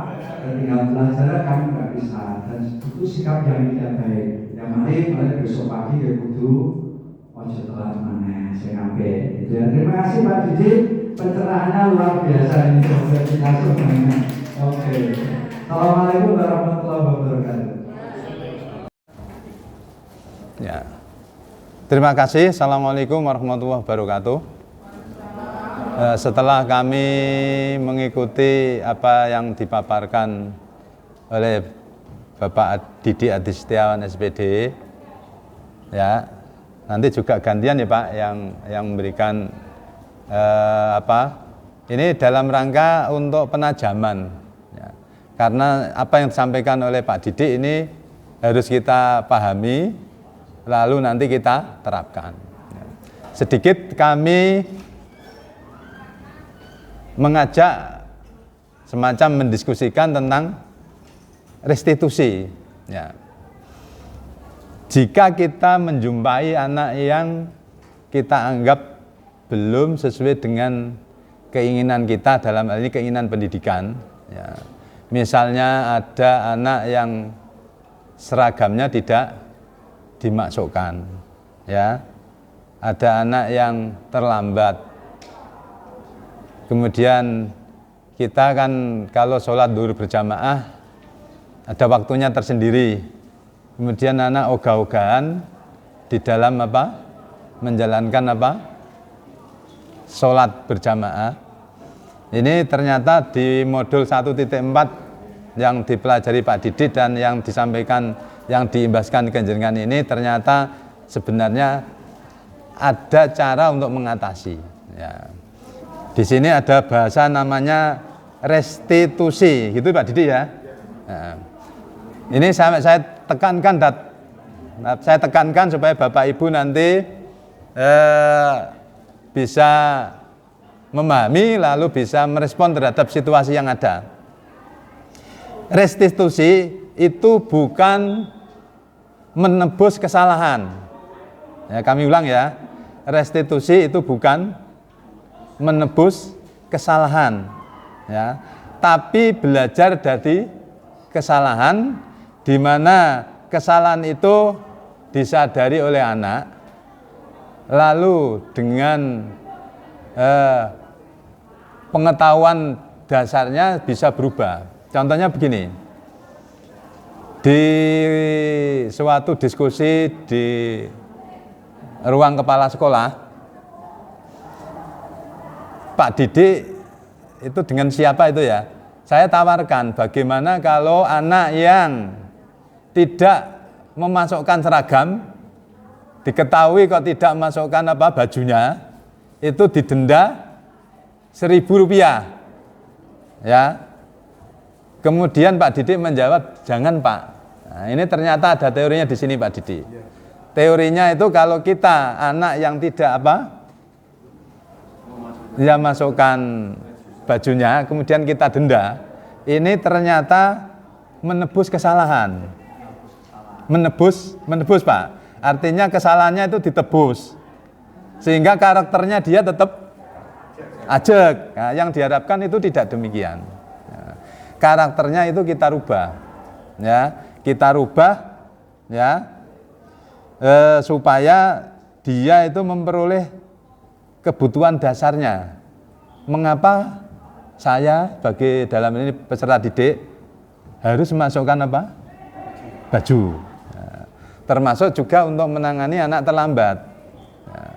[SPEAKER 8] Ketinggalan pelajaran kamu nggak bisa. Dan itu sikap yang tidak baik. Yang mari besok pagi ya kudu ojo telat mana, saya ngapain. Terima kasih Pak Didi, pencerahannya luar biasa ini. Oke. Assalamualaikum warahmatullahi wabarakatuh.
[SPEAKER 3] Ya. Terima kasih. Assalamualaikum warahmatullahi wabarakatuh. Setelah kami mengikuti apa yang dipaparkan oleh Bapak Didi Adi Setiawan SPD, ya, nanti juga gantian ya Pak yang memberikan ini dalam rangka untuk penajaman, ya. Karena apa yang disampaikan oleh Pak Didi ini harus kita pahami, lalu nanti kita terapkan. Ya. Sedikit kami mengajak semacam mendiskusikan tentang restitusi. Ya. Jika kita menjumpai anak yang kita anggap belum sesuai dengan keinginan kita, dalam hal ini keinginan pendidikan, ya. Misalnya ada anak yang seragamnya tidak dimasukkan, ya. Ada anak yang terlambat. Kemudian kita kan kalau sholat zuhur berjamaah ada waktunya tersendiri. Kemudian anak ogah-ogahan di dalam menjalankan sholat berjamaah. Ini ternyata di modul 1.4 yang dipelajari Pak Didi dan yang disampaikan, yang diimbaskan ke jenengan ini, ternyata sebenarnya ada cara untuk mengatasi. Ya. Di sini ada bahasa namanya restitusi, gitu Pak Didi ya. Nah, ini saya tekankan supaya Bapak Ibu nanti bisa memahami lalu bisa merespon terhadap situasi yang ada. Restitusi itu bukan menebus kesalahan. Ya, kami ulang ya, restitusi itu bukan menebus kesalahan, ya, tapi belajar dari kesalahan, di mana kesalahan itu disadari oleh anak, lalu dengan pengetahuan dasarnya bisa berubah. Contohnya begini, di suatu diskusi di ruang kepala sekolah, Pak Didi itu dengan siapa itu ya? Saya tawarkan bagaimana kalau anak yang tidak memasukkan seragam, diketahui kok tidak memasukkan bajunya, itu didenda Rp1.000. Ya. Kemudian Pak Didi menjawab, jangan Pak, Nah, ini ternyata ada teorinya di sini Pak Didi. Teorinya itu kalau kita anak yang tidak dia masukkan bajunya, kemudian kita denda, ini ternyata menebus kesalahan. Menebus Pak. Artinya kesalahannya itu ditebus. Sehingga karakternya dia tetap ajek. Nah, yang diharapkan itu tidak demikian. Nah, karakternya itu kita rubah. Ya, kita rubah ya. Supaya dia itu memperoleh kebutuhan dasarnya. Mengapa saya sebagai dalam ini peserta didik harus memasukkan apa? Baju. Nah, termasuk juga untuk menangani anak terlambat. Nah,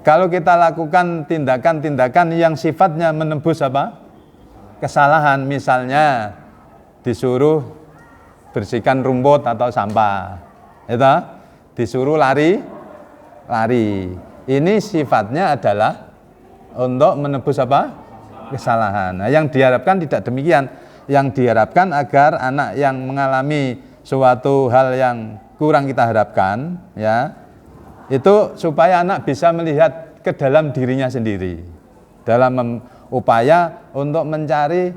[SPEAKER 3] kalau kita lakukan tindakan-tindakan yang sifatnya menembus apa? Kesalahan, misalnya disuruh bersihkan rumput atau sampah, itu disuruh lari. Ini sifatnya adalah untuk menebus apa? Kesalahan. Nah, yang diharapkan tidak demikian. Yang diharapkan agar anak yang mengalami suatu hal yang kurang kita harapkan, ya, itu supaya anak bisa melihat ke dalam dirinya sendiri, dalam upaya untuk mencari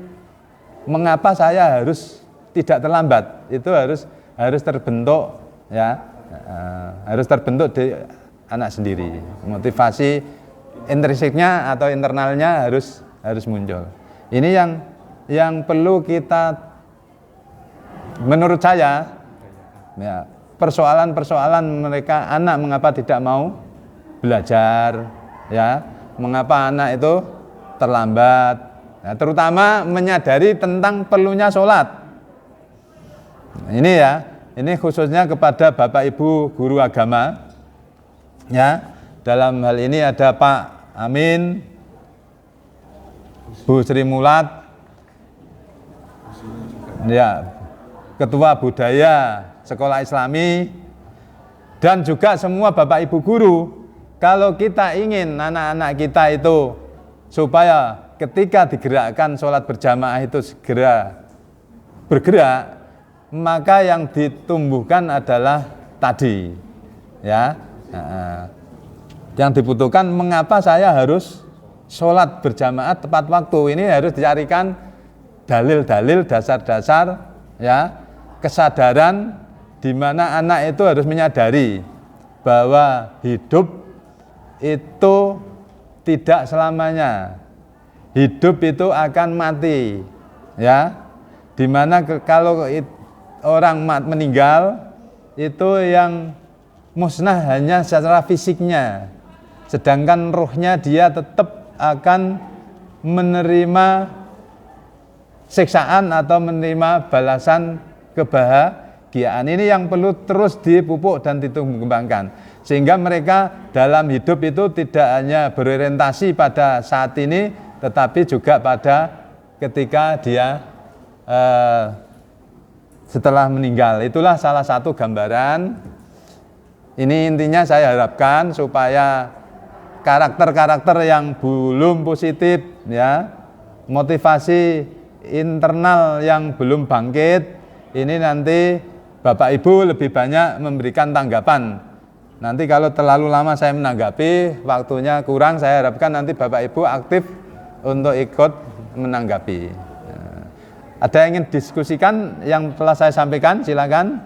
[SPEAKER 3] mengapa saya harus tidak terlambat. Itu harus terbentuk, ya, harus terbentuk di anak sendiri. Motivasi intrinsiknya atau internalnya harus muncul. Ini yang perlu kita, menurut saya, ya, persoalan-persoalan mereka anak mengapa tidak mau belajar, ya, mengapa anak itu terlambat, ya, terutama menyadari tentang perlunya sholat. Ini ya, ini khususnya kepada Bapak Ibu guru agama, ya. Dalam hal ini ada Pak Amin, Bu Sri Mulat, ya, Ketua Budaya Sekolah Islami, dan juga semua Bapak Ibu guru. Kalau kita ingin anak-anak kita itu supaya ketika digerakkan sholat berjamaah itu segera bergerak, maka yang ditumbuhkan adalah tadi, ya, yang dibutuhkan mengapa saya harus sholat berjamaah tepat waktu. Ini harus dicarikan dalil-dalil, dasar-dasar, ya, kesadaran di mana anak itu harus menyadari bahwa hidup itu tidak selamanya. Hidup itu akan mati, ya. Di mana kalau orang meninggal itu yang musnah hanya secara fisiknya, sedangkan ruhnya dia tetap akan menerima siksaan atau menerima balasan kebahagiaan. Ini yang perlu terus dipupuk dan ditumbuh kembangkan, sehingga mereka dalam hidup itu tidak hanya berorientasi pada saat ini, tetapi juga pada ketika dia setelah meninggal. Itulah salah satu gambaran. Ini intinya saya harapkan supaya karakter-karakter yang belum positif, ya, motivasi internal yang belum bangkit, ini nanti Bapak Ibu lebih banyak memberikan tanggapan. Nanti kalau terlalu lama saya menanggapi, waktunya kurang, saya harapkan nanti Bapak Ibu aktif untuk ikut menanggapi. Ada yang ingin diskusikan yang telah saya sampaikan, silakan.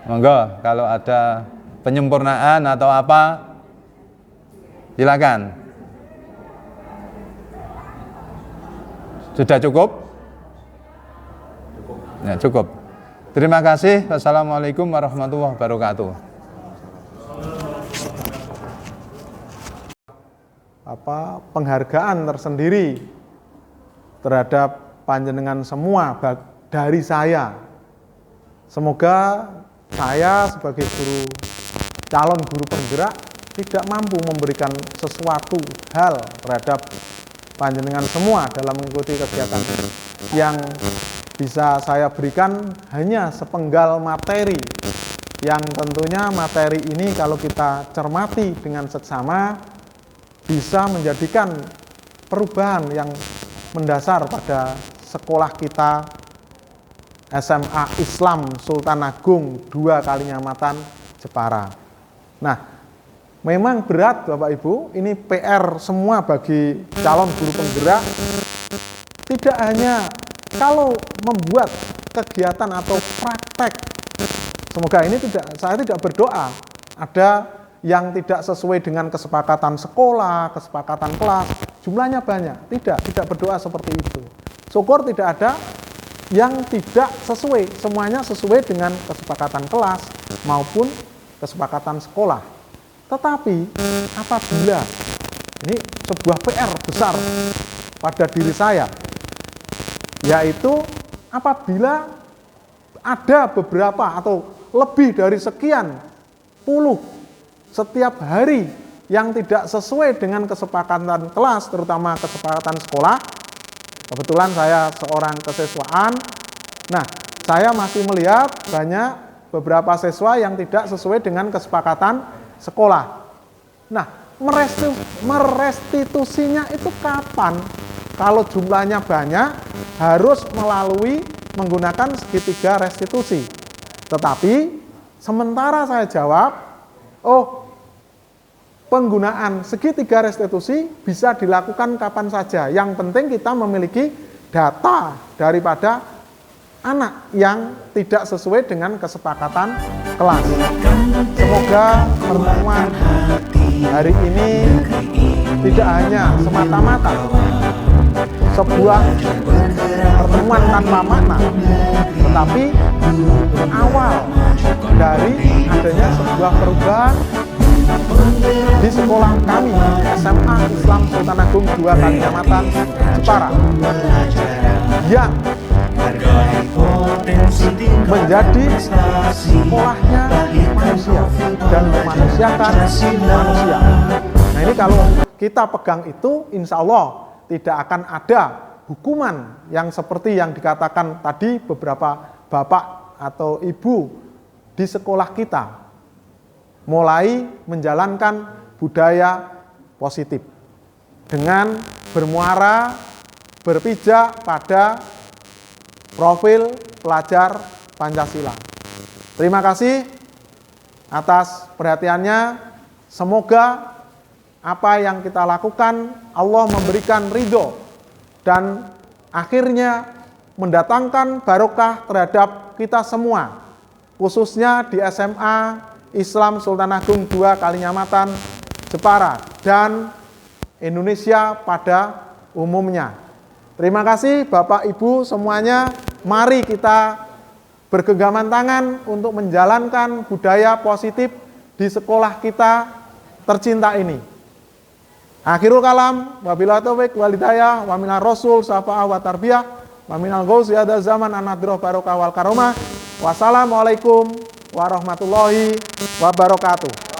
[SPEAKER 3] Monggo, kalau ada penyempurnaan atau apa, silakan. Sudah cukup? Ya, cukup. Terima kasih. Wassalamualaikum warahmatullahi wabarakatuh.
[SPEAKER 5] Penghargaan tersendiri terhadap panjenengan semua dari saya. Semoga saya sebagai calon guru penggerak tidak mampu memberikan sesuatu hal terhadap panjenengan semua dalam mengikuti kegiatan ini. Yang bisa saya berikan hanya sepenggal materi, yang tentunya materi ini kalau kita cermati dengan seksama bisa menjadikan perubahan yang mendasar pada sekolah kita SMA Islam Sultan Agung 2 Kalinyamatan, Jepara. Nah, memang berat Bapak Ibu, ini PR semua bagi calon guru penggerak. Tidak hanya kalau membuat kegiatan atau praktek, semoga ini saya tidak berdoa ada yang tidak sesuai dengan kesepakatan sekolah, kesepakatan kelas, jumlahnya banyak. Tidak berdoa seperti itu. Syukur tidak ada yang tidak sesuai, semuanya sesuai dengan kesepakatan kelas maupun kesepakatan sekolah. Tetapi apabila, ini sebuah PR besar pada diri saya, yaitu apabila ada beberapa atau lebih dari sekian puluh setiap hari yang tidak sesuai dengan kesepakatan kelas, terutama kesepakatan sekolah. Kebetulan saya seorang kesiswaan. Nah, saya masih melihat banyak beberapa siswa yang tidak sesuai dengan kesepakatan sekolah. Nah, merestitusinya itu kapan? Kalau jumlahnya banyak, harus menggunakan segitiga restitusi. Tetapi, sementara saya jawab, penggunaan segitiga restitusi bisa dilakukan kapan saja. Yang penting kita memiliki data daripada anak yang tidak sesuai dengan kesepakatan kelas. Semoga pertemuan hari ini tidak hanya semata-mata sebuah pertemuan tanpa makna, tetapi awal dari adanya sebuah perubahan di sekolah kami, SMA Islam Sultan Agung 2 Kalinyamatan, Jepara, yang menjadi sekolahnya manusia dan memanusiakan manusia. Nah, ini kalau kita pegang itu, insya Allah tidak akan ada hukuman yang seperti yang dikatakan tadi beberapa bapak atau ibu di sekolah kita, mulai menjalankan budaya positif dengan bermuara, berpijak pada profil pelajar Pancasila. Terima kasih atas perhatiannya. Semoga apa yang kita lakukan Allah memberikan ridho dan akhirnya mendatangkan barokah terhadap kita semua, khususnya di SMA Islam Sultan Agung 2 Kalinyamatan, Jepara, dan Indonesia pada umumnya. Terima kasih Bapak Ibu semuanya. Mari kita bergenggaman tangan untuk menjalankan budaya positif di sekolah kita tercinta ini. Akhirul kalam, wabillahi taufiq wal hidayah, wa minar rasul syafa'ah wa tarbiyah, wa minal ghauzi hadza zaman an-nadroh barokah wal karomah. Wassalamualaikum warahmatullahi wabarakatuh.